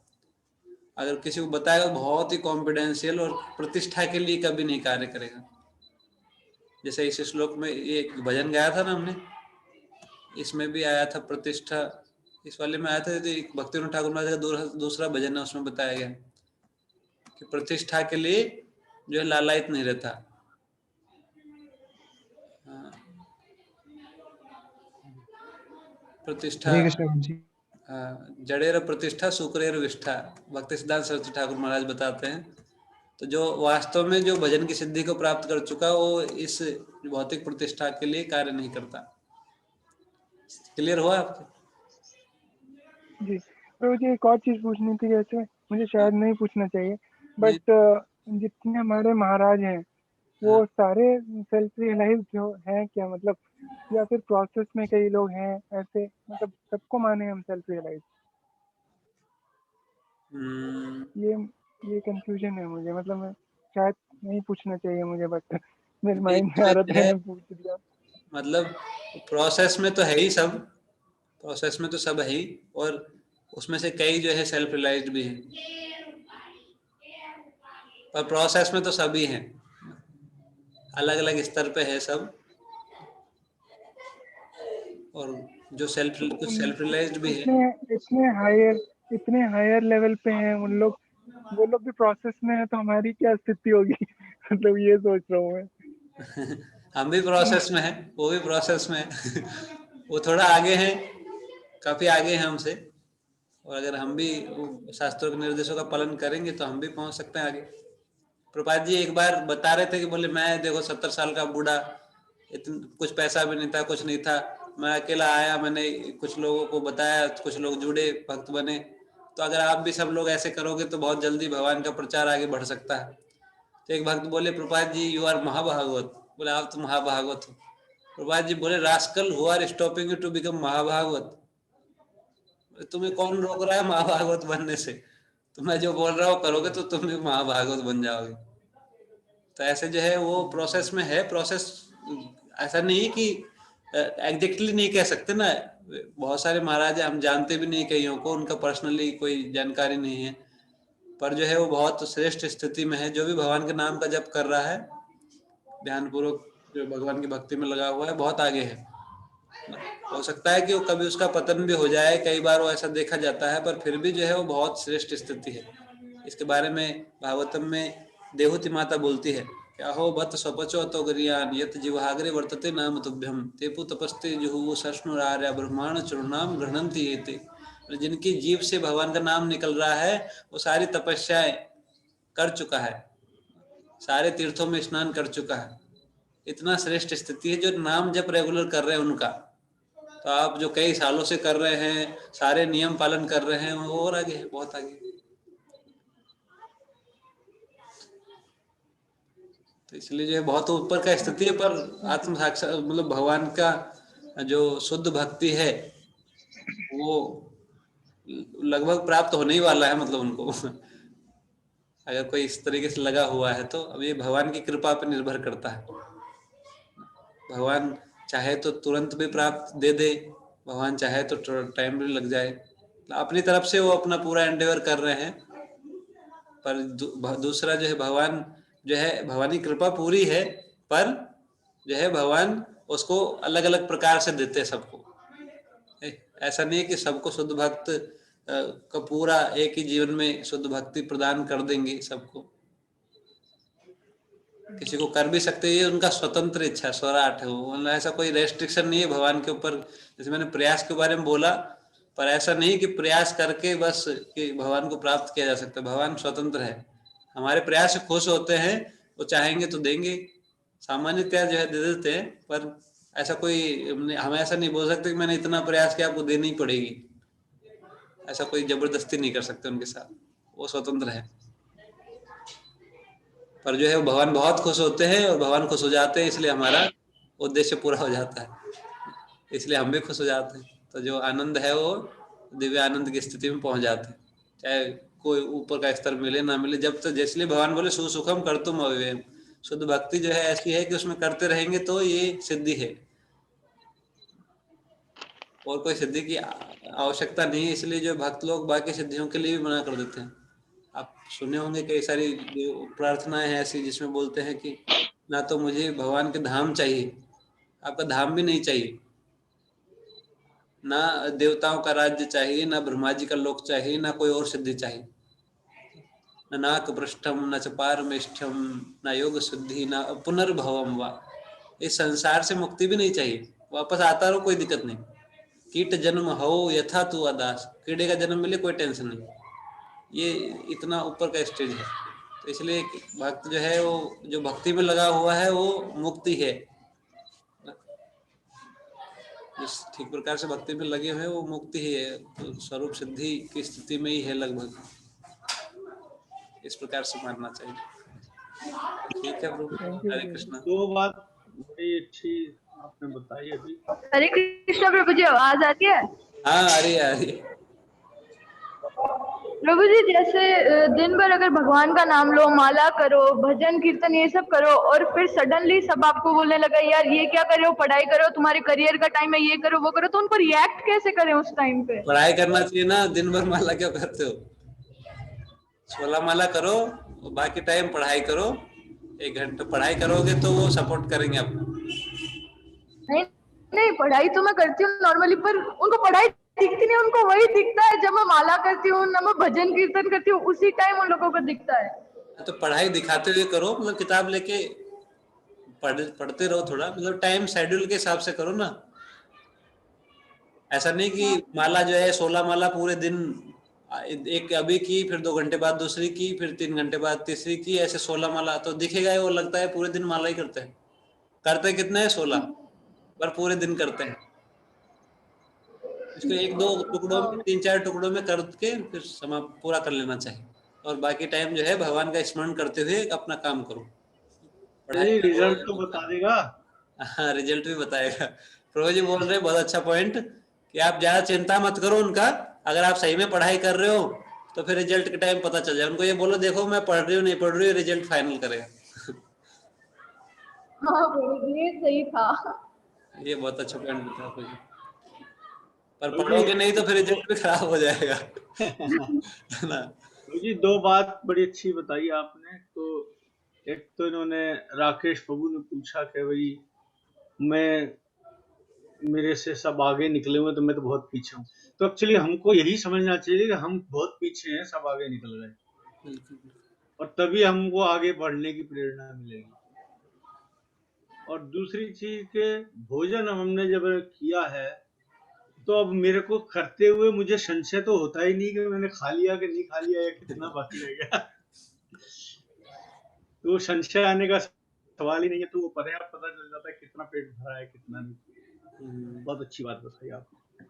अगर किसी को बताएगा बहुत ही कॉन्फिडेंशियल और प्रतिष्ठा के लिए कभी नहीं कार्य करेगा। जैसे इस श्लोक में एक भजन गाया था ना हमने, इसमें भी आया था प्रतिष्ठा, इस वाले में आया था। तो भक्ति ठाकुर महाराज का दूसरा भजन है, उसमें बताया गया कि प्रतिष्ठा के लिए जो है लालायित नहीं रहता। प्रतिष्ठा जड़ेर प्रतिष्ठा सुकरेर विष्ठा, भक्ति सिद्धांत सरस्वती ठाकुर महाराज बताते हैं। तो जो वास्तव में जो भजन की सिद्धि को प्राप्त कर चुका वो इस भौतिक प्रतिष्ठा के लिए कार्य नहीं करता। क्लियर हुआ आपको? जी। तो मुझे एक और चीज पूछनी थी, जैसे मुझे शायद नहीं पूछना चाहिए, बट जितने हमारे महाराज हैं वो सारे सेल्फ रियलाइज जो है क्या, मतलब या फिर प्रोसेस में कई लोग हैं ऐसे, मतलब सबको माने हम सेल्फ रियलाइज? ये कंफ्यूजन है मुझे, मतलब मैं शायद नहीं पूछना चाहिए मुझे, बट मेरे माइंड में आ रहा था, मैंने पूछ दिया। मतलब प्रोसेस में तो है ही सब, प्रोसेस में तो सब है ही, और उसमें से कई जो है सेल्फ रियलाइज्ड भी हैं, पर प्रोसेस में तो सभी हैं, अलग अलग स्तर पे है सब। और जो कुछ सेल्फ रियलाइज्ड भी है, इतने हायर लेवल पे हैं उन लोग, वो लोग भी प्रोसेस में है, तो हमारी क्या स्थिति होगी? मतलब ये सोच रहा हूँ मैं। हम भी प्रोसेस में हैं, वो भी प्रोसेस में है। वो थोड़ा आगे हैं, काफी आगे हैं हमसे, और अगर हम भी शास्त्रों के निर्देशों का पालन करेंगे तो हम भी पहुंच सकते हैं आगे। प्रभात जी एक बार बता रहे थे कि बोले मैं देखो 70 साल का बूढ़ा, कुछ पैसा भी नहीं था, कुछ नहीं था, मैं अकेला आया, मैंने कुछ लोगों को बताया, कुछ लोग जुड़े, भक्त बने। तो अगर आप भी सब लोग ऐसे करोगे तो बहुत जल्दी भगवान का प्रचार आगे बढ़ सकता है। तो एक भक्त बोले, प्रभुपाद जी यू आर महाभागवत। बोले आप तो महाभागवत हो। प्रभुपाद जी बोले, rascal who are stopping you to become mahabhagavat. तुम्हें कौन रोक रहा है महाभागवत बनने से? तो मैं जो बोल रहा हूँ करोगे तो तुम भी महाभागवत बन जाओगे। तो ऐसे जो है वो प्रोसेस में है। प्रोसेस ऐसा नहीं कि एग्जैक्टली नहीं कह सकते ना। बहुत सारे महाराज हम जानते भी नहीं कईयों को, उनका पर्सनली कोई जानकारी नहीं है, पर जो है वो बहुत श्रेष्ठ स्थिति में है। जो भी भगवान के नाम का जप कर रहा है ध्यानपूर्वक, जो भगवान की भक्ति में लगा हुआ है, बहुत आगे है। हो सकता है कि वो कभी उसका पतन भी हो जाए, कई बार वो ऐसा देखा जाता है, पर फिर भी जो है वो बहुत श्रेष्ठ स्थिति है। इसके बारे में भागवतम में देहूति माता बोलती है, क्या हो बत स्वपचो तो गरियान यत जीवहाग्रे वर्तते नाम तुभ्यम तेपु तपस्ते जुहु सष्णुरार्य ब्रह्मांड चुर्णाम गृह्णन्ति एते। जिनकी जीव से भगवान का नाम निकल रहा है वो सारी तपस्याएं कर चुका है, सारे तीर्थों में स्नान कर चुका है। इतना श्रेष्ठ स्थिति है। जो नाम जप रेगुलर कर रहे हैं उनका, तो आप जो कई सालों से कर रहे हैं, सारे नियम पालन कर रहे हैं, वो और आगे है, बहुत आगे। तो इसलिए जो है बहुत ऊपर का स्थिति है, पर आत्म साक्षात मतलब भगवान का जो शुद्ध भक्ति है वो लगभग प्राप्त होने ही वाला है। मतलब उनको अगर कोई इस तरीके से लगा हुआ है तो अब ये भगवान की कृपा पर निर्भर करता है। भगवान चाहे तो तुरंत भी प्राप्त दे दे, भगवान चाहे तो टाइम भी लग जाए। अपनी तरफ से वो अपना पूरा एंडेवर कर रहे हैं, पर दूसरा जो है भगवान जो है, भगवान की कृपा पूरी है, पर जो है भगवान उसको अलग अलग प्रकार से देते हैं सबको। ऐसा नहीं है कि सबको शुद्ध भक्त का पूरा एक ही जीवन में शुद्ध भक्ति प्रदान कर देंगे सबको। किसी को कर भी सकते हैं, ये उनका स्वतंत्र इच्छा, स्वराट है वो, मतलब ऐसा कोई रेस्ट्रिक्शन नहीं है भगवान के ऊपर। जैसे मैंने प्रयास के बारे में बोला, पर ऐसा नहीं कि प्रयास करके बस कि भगवान को प्राप्त किया जा सकता है। भगवान स्वतंत्र है, हमारे प्रयास से खुश होते हैं, वो चाहेंगे तो देंगे, सामान्यतया जो है दे देते हैं। पर ऐसा कोई हम ऐसा नहीं बोल सकते कि मैंने इतना प्रयास किया आपको देनी ही पड़ेगी, ऐसा कोई जबरदस्ती नहीं कर सकते उनके साथ, वो स्वतंत्र है। पर जो है भगवान बहुत खुश होते हैं और भगवान खुश हो जाते हैं, इसलिए हमारा उद्देश्य पूरा हो जाता है, इसलिए हम भी खुश हो जाते हैं। तो जो आनंद है वो दिव्य आनंद की स्थिति में पहुंच जाते हैं, चाहे कोई ऊपर का स्तर मिले ना मिले। जब तक इसलिए भगवान बोले सुसुखम कर्तुम अव्ययम, शुद्ध भक्ति जो है ऐसी है कि उसमें करते रहेंगे तो ये सिद्धि है, और कोई सिद्धि की आवश्यकता नहीं है। इसलिए जो भक्त लोग बाकी सिद्धियों के लिए भी मना कर देते हैं। आप सुने होंगे कई सारी प्रार्थनाएं हैं ऐसी जिसमें बोलते हैं कि ना तो मुझे भगवान के धाम चाहिए, आपका धाम भी नहीं चाहिए, ना देवताओं का राज्य चाहिए, ना ब्रह्मा जी का लोक चाहिए, ना कोई और सिद्धि चाहिए, न नाक पृष्ठम न च पारमेष्ठ्यम न योग शुद्धि न पुनर्भवम वा। इस संसार से मुक्ति भी नहीं चाहिए, वापस आता रहो कोई दिक्कत नहीं। कीट जन्म हो यथा तू अदास, कीड़े का जन्म मिले कोई टेंशन नहीं, ये इतना ऊपर का स्टेज है। तो इसलिए भक्त जो है वो जो भक्ति में लगा हुआ है वो मुक्ति है, जिस ठीक प्रकार से भक्ति में लगे हुए वो मुक्ति ही है, तो स्वरूप सिद्धि की स्थिति में ही है लगभग, इस प्रकार से मानना चाहिए। ठीक है प्रभु, हरे कृष्णा। दो बात बड़ी अच्छी आपने बताई अभी। हरे कृष्णा प्रभु जी, आवाज आती है? हाँ आ रही है। प्रभु जी, जैसे दिन भर अगर भगवान का नाम लो, माला करो, भजन कीर्तन ये सब करो, और फिर सडनली सब आपको बोलने लगा यार ये क्या कर रहे हो, पढ़ाई करो, तुम्हारे करियर का टाइम है, ये करो वो करो, तो उनको रिएक्ट कैसे करें उस टाइम पे? पढ़ाई करना चाहिए ना, दिन भर माला क्यों करते हो? 16 माला करो, बाकी टाइम पढ़ाई करो। 1 घंटा पढ़ाई करोगे तो वो सपोर्ट करेंगे आपको। नहीं, पढ़ाई तो मैं करती हूँ नॉर्मली, पर उनको पढ़ाई दिखती नहीं, उनको वही दिखता है जब मैं माला करती हूँ ना, मैं भजन कीर्तन करती हूँ, उसी टाइम उन लोगों को दिखता है। तो पढ़ाई दिखाते हुए करो, मतलब किताब लेके पढ़ते रहो थोड़ा, मतलब टाइम शेड्यूल के हिसाब से करो ना। ऐसा नहीं कि माला जो है 16 माला पूरे दिन, एक अभी की, फिर 2 घंटे बाद दूसरी की, फिर 3 घंटे बाद तीसरी की, ऐसे 16 माला तो दिखेगा वो लगता है पूरे दिन माला ही करते हैं। करते कितने हैं? 16, पर पूरे दिन करते हैं। इसको 1-2 टुकड़ों में, 3-4 टुकड़ों में करके फिर समाप्त पूरा कर लेना चाहिए, और बाकी टाइम जो है भगवान का स्मरण करते हुए अपना काम करो, पढ़ाई नहीं, करो। रिजल्ट तो बता देगा। हाँ, रिजल्ट भी बताएगा। प्रभु जी बोल रहे हैं बहुत अच्छा पॉइंट कि आप ज्यादा चिंता मत करो उनका, अगर आप सही में पढ़ाई कर रहे हो तो फिर रिजल्ट के टाइम पता चल जाए। उनको ये बोलो देखो मैं पढ़ रही हूँ नहीं पढ़ रही हूँ, रिजल्ट फाइनल करेगा। हाँ प्रभु जी, ये सही था। ये बहुत अच्छा पॉइंट बताया प्रभु जी। पर पढ़ोगे नहीं तो फिर रिजल्ट भी खराब हो जाएगा। है ना? प्रभु जी 2 बात बड़ी अच्छी बताई आपने। तो एक तो इन्होंने, राकेश प्रभु ने पूछा कि भाई मेरे से सब आगे निकले हुए तो मैं तो बहुत पीछे हूँ। तो एक्चुअली हमको यही समझना चाहिए कि हम बहुत पीछे हैं, सब आगे निकल गए, और तभी हमको आगे बढ़ने की प्रेरणा मिलेगी। और दूसरी चीज के भोजन हमने जब किया है तो अब मेरे को करते हुए मुझे संशय तो होता ही नहीं कि मैंने खा लिया कि नहीं खा लिया या कितना बाकी रह गया। तो संशय आने का सवाल ही नहीं है, तो वो पर्याप्त पता चल जाता है कितना पेट भरा है कितना नहीं। बहुत अच्छी बात बताई आपने।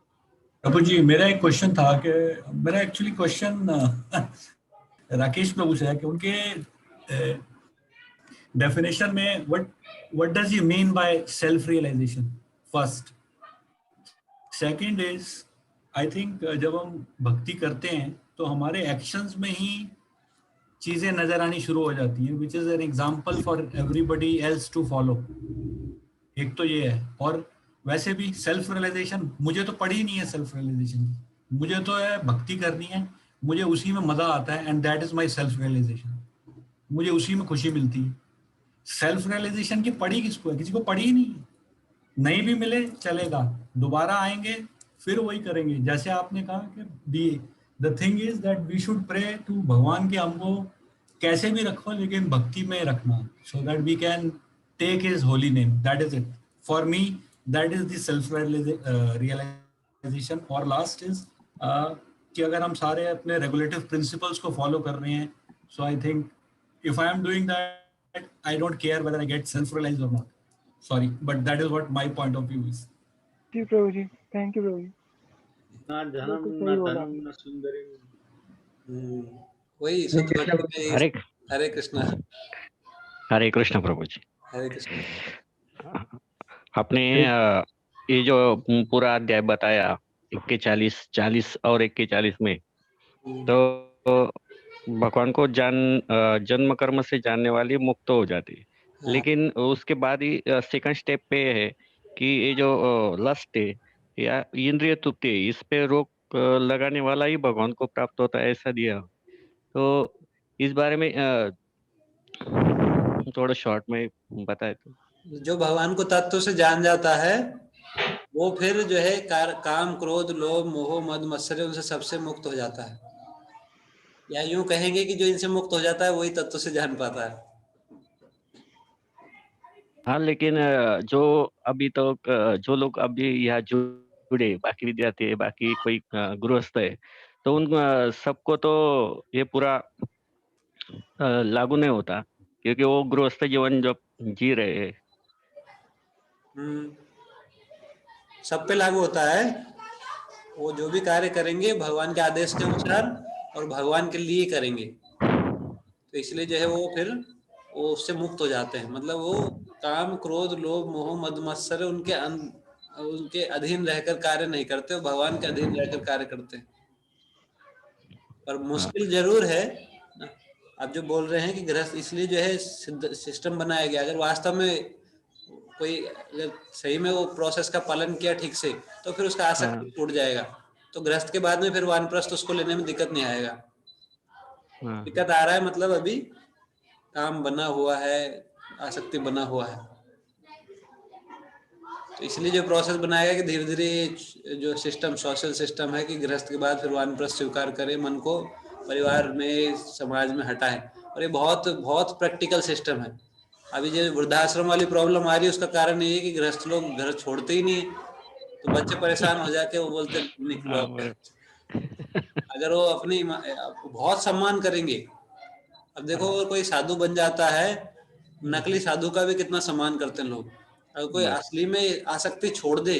प्रभु जी, मेरा एक क्वेश्चन था कि मेरा एक्चुअली क्वेश्चन राकेश प्रभु से है कि उनके डेफिनेशन में what does you mean by self realisation first. Second is I think जब हम भक्ति करते हैं तो हमारे एक्शंस में ही चीजें नजर आनी शुरू हो जाती हैं, which is an example for everybody else to follow. एक तो ये है, और वैसे भी सेल्फ रियलाइजेशन मुझे तो पड़ी नहीं है। सेल्फ रियलाइजेशन मुझे तो है भक्ति करनी है, मुझे उसी में मजा आता है, and that is my self realisation. मुझे उसी में खुशी मिलती है। सेल्फ रियलाइजेशन की पड़ी किसको है? किसी को पड़ी ही नहीं है। नहीं भी मिले चलेगा, दोबारा आएंगे फिर वही करेंगे। जैसे आपने कहा कि the thing is that we should pray to Bhagwan के हमको कैसे भी रखो लेकिन भक्ति में रखना, so that we can take his holy name. That is it for me, that is the self realisation. और लास्ट इज कि अगर हम सारे अपने रेगुलेटिव प्रिंसिपल्स को फॉलो कर रहे हैं, so I think if I am doing that I don't care whether I get self realised और not. Sorry, but that is what my point of view is. जी प्रभु जी, थैंक यू प्रभु जी। ना धनम बिल्कुल ना सही बोला धनम ना सुंदरी। वही शुद्ध भक्ति में। हरे हरे कृष्णा। हरे कृष्ण प्रभु जी। हरे कृष्ण। आपने ये जो पूरा अध्याय बताया 41-40 और 41 में, तो भगवान को जन्म कर्म से जानने वाली मुक्त हो जाती है। लेकिन उसके बाद ही सेकंड स्टेप पे है कि ये जो लस्ट है या इंद्रिय तृप्ति है, इस पे रोक लगाने वाला ही भगवान को प्राप्त होता है, ऐसा दिया। तो इस बारे में थोड़ा शॉर्ट में बताए तो। जो भगवान को तत्व से जान जाता है वो फिर जो है काम क्रोध लोभ मोह मद मत्सर उनसे सबसे मुक्त हो जाता है, या यूं कहेंगे कि जो इनसे मुक्त हो जाता है वही तत्व से जान पाता है। हाँ, लेकिन जो अभी तो जो लोग अभी यहाँ जुड़े, बाकी विद्यार्थी है, बाकी कोई गृहस्थ है, तो उन सबको तो ये पूरा लागू नहीं होता, क्योंकि वो गृहस्थ जीवन जो जी रहे हैं। सब पे लागू होता है। वो जो भी कार्य करेंगे भगवान के आदेश के अनुसार और भगवान के लिए करेंगे, तो इसलिए जो है वो फिर वो उससे मुक्त हो जाते हैं। मतलब वो काम क्रोध लोभ मोह मद मत्सर उनके अधीन रहकर कार्य नहीं करते, वो भगवान के अधीन रहकर कार्य करते हैं। पर मुश्किल जरूर है। आप जो बोल रहे हैं कि गृहस्थ, इसलिए जो है सिस्टम बनाया गया। अगर वास्तव में कोई अगर सही में वो प्रोसेस का पालन किया ठीक से, तो फिर उसका आसक्ति टूट जाएगा। तो गृहस्थ के बाद में फिर वानप्रस्थ उसको लेने में दिक्कत नहीं आएगा। दिक्कत आ रहा है मतलब अभी काम बना हुआ है, आसक्ति बना हुआ है। तो इसलिए जो प्रोसेस बनाया गया कि धीरे धीरे जो सिस्टम सोशल सिस्टम है कि गृहस्थ के बाद फिर वानप्रस्थ स्वीकार करे, मन को परिवार में समाज में हटाए। और ये बहुत बहुत प्रैक्टिकल सिस्टम है। अभी जो वृद्धाश्रम वाली प्रॉब्लम आ रही है उसका कारण ये है कि गृहस्थ लोग घर छोड़ते ही नहीं, तो बच्चे परेशान हो जाके वो बोलते निकलो। अगर वो अपनी बहुत सम्मान करेंगे, अब देखो अगर कोई साधु बन जाता है, नकली साधु का भी कितना सम्मान करते हैं लोग। अगर कोई असली में आसक्ति छोड़ दे,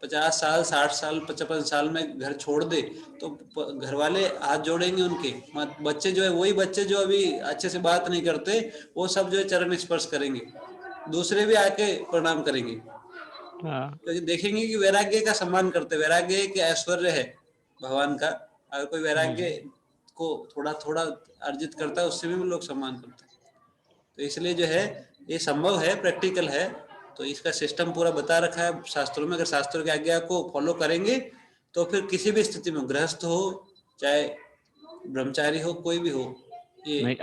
50 साल 60 साल 55 साल में घर छोड़ दे तो घर वाले हाथ जोड़ेंगे उनके। बच्चे जो है, वही बच्चे जो अभी अच्छे से बात नहीं करते, वो सब जो है चरण स्पर्श करेंगे, दूसरे भी आके प्रणाम करेंगे, क्योंकि देखेंगे कि वैराग्य का सम्मान करते। वैराग्य एक ऐश्वर्य है भगवान का। अगर कोई वैराग्य को थोड़ा थोड़ा अर्जित करता है, उससे भी लोग सम्मान करते हैं। तो इसलिए जो है ये संभव है, प्रैक्टिकल है। तो इसका सिस्टम पूरा बता रखा है शास्त्रों में। अगर शास्त्रों की आज्ञा को फॉलो करेंगे तो फिर किसी भी स्थिति में, गृहस्थ हो चाहे ब्रह्मचारी हो, कोई भी हो, ये नहीं,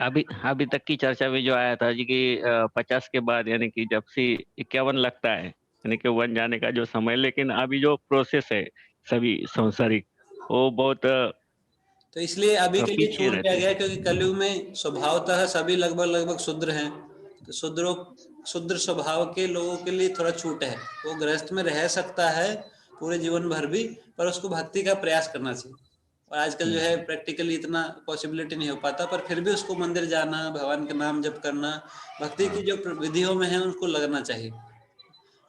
अभी तक की चर्चा में जो आया था जी कि 50 के बाद यानी कि जब से 51 लगता है यानी कि वन जाने का जो समय, लेकिन अभी जो प्रोसेस है सभी सांसारिक वो बहुत तो इसलिए अभी के लिए पीछे छोड़ रहते दिया हैं। गया, क्योंकि कलयुग में स्वभावतः सभी लगभग शूद्र हैं। तो शूद्र स्वभाव के लोगों के लिए थोड़ा छूट है। वो गृहस्थ में रह सकता है पूरे जीवन भर भी, पर उसको भक्ति का प्रयास करना चाहिए। और आजकल जो है प्रैक्टिकली इतना पॉसिबिलिटी नहीं हो पाता, पर फिर भी उसको मंदिर जाना, भगवान का नाम जप करना, भक्ति की जो विधियों में है उनको लगना चाहिए।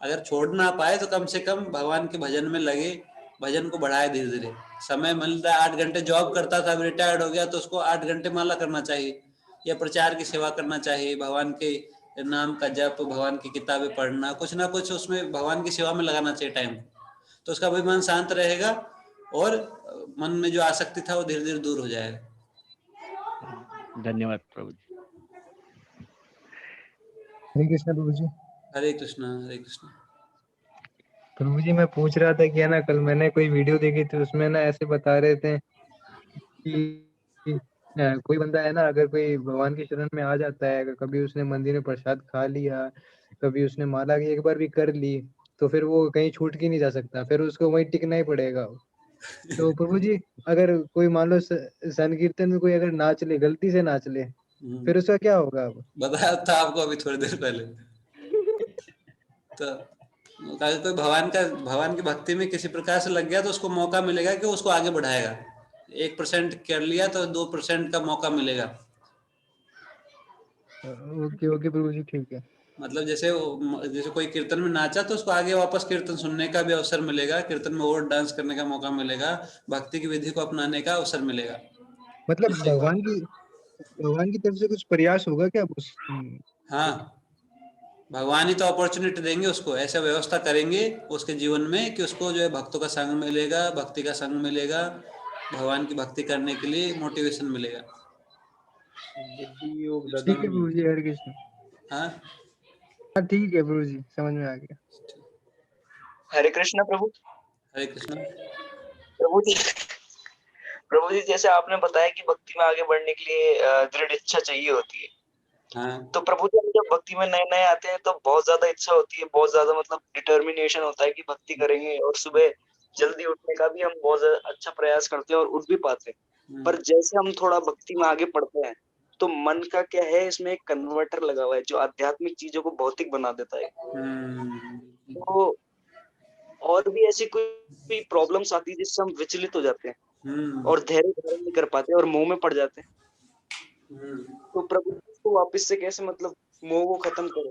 अगर छोड़ ना पाए तो कम से कम भगवान के भजन में लगे, भजन को बढ़ाए धीरे धीरे। समय मिल रहा है, 8 घंटे जॉब करता था, रिटायर्ड हो गया, तो उसको 8 घंटे माला करना चाहिए, या प्रचार की सेवा करना चाहिए, भगवान के नाम का जप, भगवान की किताबें पढ़ना, कुछ ना कुछ उसमें भगवान की सेवा में लगाना चाहिए टाइम। तो उसका भी मन शांत रहेगा और मन में जो आसक्ति था वो धीरे धीरे दूर हो जाएगा। धन्यवाद प्रभु जी। हरे कृष्णा प्रभु जी। हरे कृष्णा हरे कृष्णा। प्रभु जी मैं पूछ रहा था कि है ना, कल मैंने कोई वीडियो देखी थी, उसमें ना ऐसे बता रहे थे कि कोई बंदा है ना, अगर कोई भगवान की शरण में आ जाता है, अगर कभी उसने मंदिर में प्रसाद खा लिया, कभी उसने माला की एक बार भी कर ली, तो फिर वो कहीं छूट के नहीं जा सकता, फिर उसको वहीं टिकना ही पड़ेगा। तो प्रभु जी अगर कोई मान लो संकीर्तन में कोई अगर नाच ले, गलती से नाच ले, फिर उसका क्या होगा? अब बताया था आपको अभी थोड़ी देर पहले। तो अगर कोई भगवान की भक्ति में किसी प्रकार से लग गया तो उसको मौका मिलेगा कि उसको आगे बढ़ाएगा। 1% कर लिया तो 2% का मौका मिलेगा। ओके प्रभु जी, ठीक है। मतलब जैसे कोई कीर्तन में नाचा तो उसको आगे वापस कीर्तन सुनने का भी अवसर मिलेगा, कीर्तन में और डांस करने का मौका मिलेगा, भक्ति की विधि को अपनाने का अवसर मिलेगा। मतलब भगवान की तरफ से कुछ प्रयास होगा क्या उस? हाँ, भगवान ही तो अपॉर्चुनिटी देंगे उसको, ऐसा व्यवस्था करेंगे उसके जीवन में कि उसको जो है भक्तों का संग मिलेगा, भक्ति का संग मिलेगा, भगवान की भक्ति करने के लिए मोटिवेशन मिलेगा। ठीक है प्रभु जी, हरे कृष्ण। हाँ ठीक है प्रभु जी, समझ में आ गया। हरे कृष्णा प्रभु। हरे कृष्णा प्रभु जी जैसे आपने बताया कि भक्ति में आगे बढ़ने के लिए दृढ़ इच्छा चाहिए होती है। हाँ। तो प्रभु जी हम जब भक्ति में नए नए आते हैं तो बहुत ज्यादा इच्छा होती है, बहुत ज्यादा मतलब डिटर्मिनेशन होता है कि भक्ति करेंगे, और सुबह जल्दी उठने का भी हम बहुत अच्छा प्रयास करते हैं और उठ भी पाते हैं। पर जैसे हम थोड़ा भक्ति में आगे बढ़ते हैं तो मन का क्या है, इसमें एक कन्वर्टर लगा हुआ है जो आध्यात्मिक चीजों को भौतिक बना देता है। तो और भी ऐसी कोई प्रॉब्लम्स आती है जिससे हम विचलित हो जाते हैं और धैर्य धारण नहीं कर पाते और मोह में पड़ जाते हैं। तो प्रभु को वापस से कैसे मतलब मोह को खत्म करो?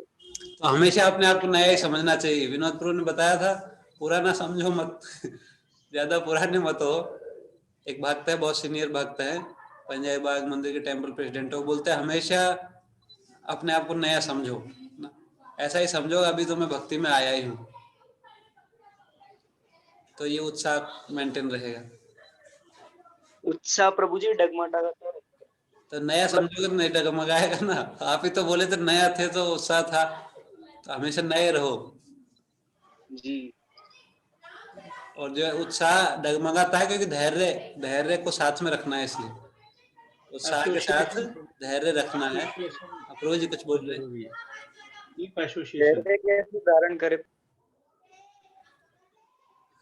तो हमेशा अपने आप को नया ही समझना चाहिए। विनोद प्रभु ने बताया था, पुराना समझो मत, ज्यादा पुराने मत हो। एक भक्त है, बहुत सीनियर भक्त है, पंजाबी बाग मंदिर के टेम्पल प्रेसिडेंट है, वो बोलते हैं हमेशा अपने आप को नया समझो ना, ऐसा ही समझो अभी तो मैं भक्ति में आया ही हूँ, तो ये उत्साह मेंटेन रहेगा। उत्साह प्रभु जी डगमगा तो नया समझोगे तो नहीं डगमगाएगा ना। आप ही तो बोले थे नया थे तो उत्साह था, तो हमेशा नए रहो जी। और जो है उत्साह डगमगाता है क्योंकि धैर्य को साथ में रखना है, इसलिए उत्साह के साथ धैर्य रखना है। प्रभु जी कुछ बोल रहे हैं? धैर्य कैसे धारण करे?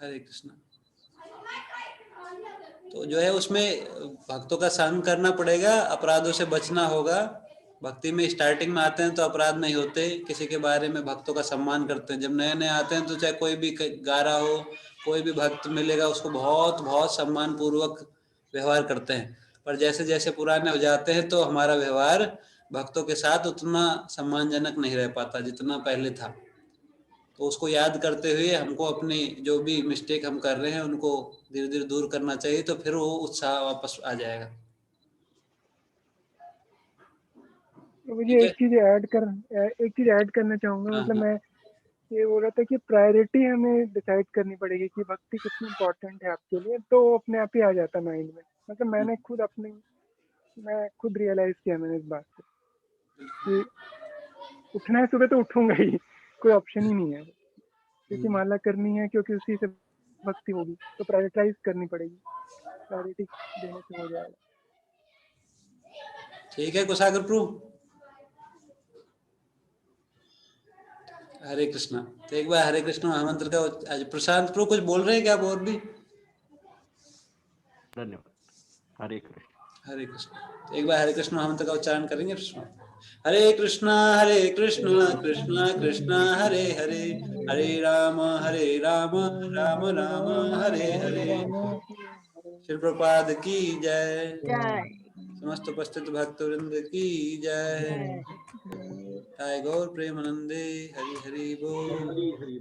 हरे कृष्णा। तो जो है उसमें भक्तों का संग करना पड़ेगा, अपराधों से बचना होगा। भक्ति में स्टार्टिंग में आते हैं तो अपराध नहीं होते, किसी के बारे में भक्तों का सम्मान करते हैं। जब नए नए आते हैं तो चाहे कोई भी गा रहा हो, कोई भी भक्त मिलेगा उसको बहुत बहुत सम्मान पूर्वक व्यवहार करते हैं। पर जैसे जैसे पुराने हो जाते हैं तो हमारा व्यवहार भक्तों के साथ उतना सम्मानजनक नहीं रह पाता जितना पहले था। तो उसको याद करते हुए हमको अपने जो भी मिस्टेक हम कर रहे हैं उनको धीरे धीरे दूर करना चाहिए, तो फिर वो उत्साह वापस आ जाएगा। तो मुझे एक चीज ऐड करना चाहूंगा। हाँ, मतलब हाँ। मैं ये बोल रहा था कि प्रायोरिटी हमें डिसाइड करनी पड़ेगी कि भक्ति कितनी इम्पोर्टेंट है आपके लिए, तो अपने आप ही आ जाता माइंड में। मतलब मैं खुद रियलाइज किया मैंने इस बात को कि उठना है सुबह तो उठूंगा ही, कोई ऑप्शन ही नहीं है, क्योंकि माला करनी है, क्योंकि उसी से भक्ति होगी, तो प्रायोरिटाइज करनी पड़ेगी, प्रायोरिटी देने से हो जाएगा। ठीक है कुशागर प्रभु, हरे कृष्णा। तो एक बार हरे कृष्ण महामंत्र का आज प्रशांत प्रभु कुछ बोल रहे हैं क्या आप और भी? धन्यवाद। हरे कृष्ण। हरे कृष्ण। तो एक बार हरे कृष्ण महामंत्र का उच्चारण करेंगे कृष्ण। हरे कृष्ण कृष्ण कृष्ण हरे हरे, हरे राम राम राम हरे हरे। श्री प्रभुपाद की जय, समस्त उपस्थित भक्तवृंद की जय। जय गौर प्रेमानंदे, हरि हरि बोल।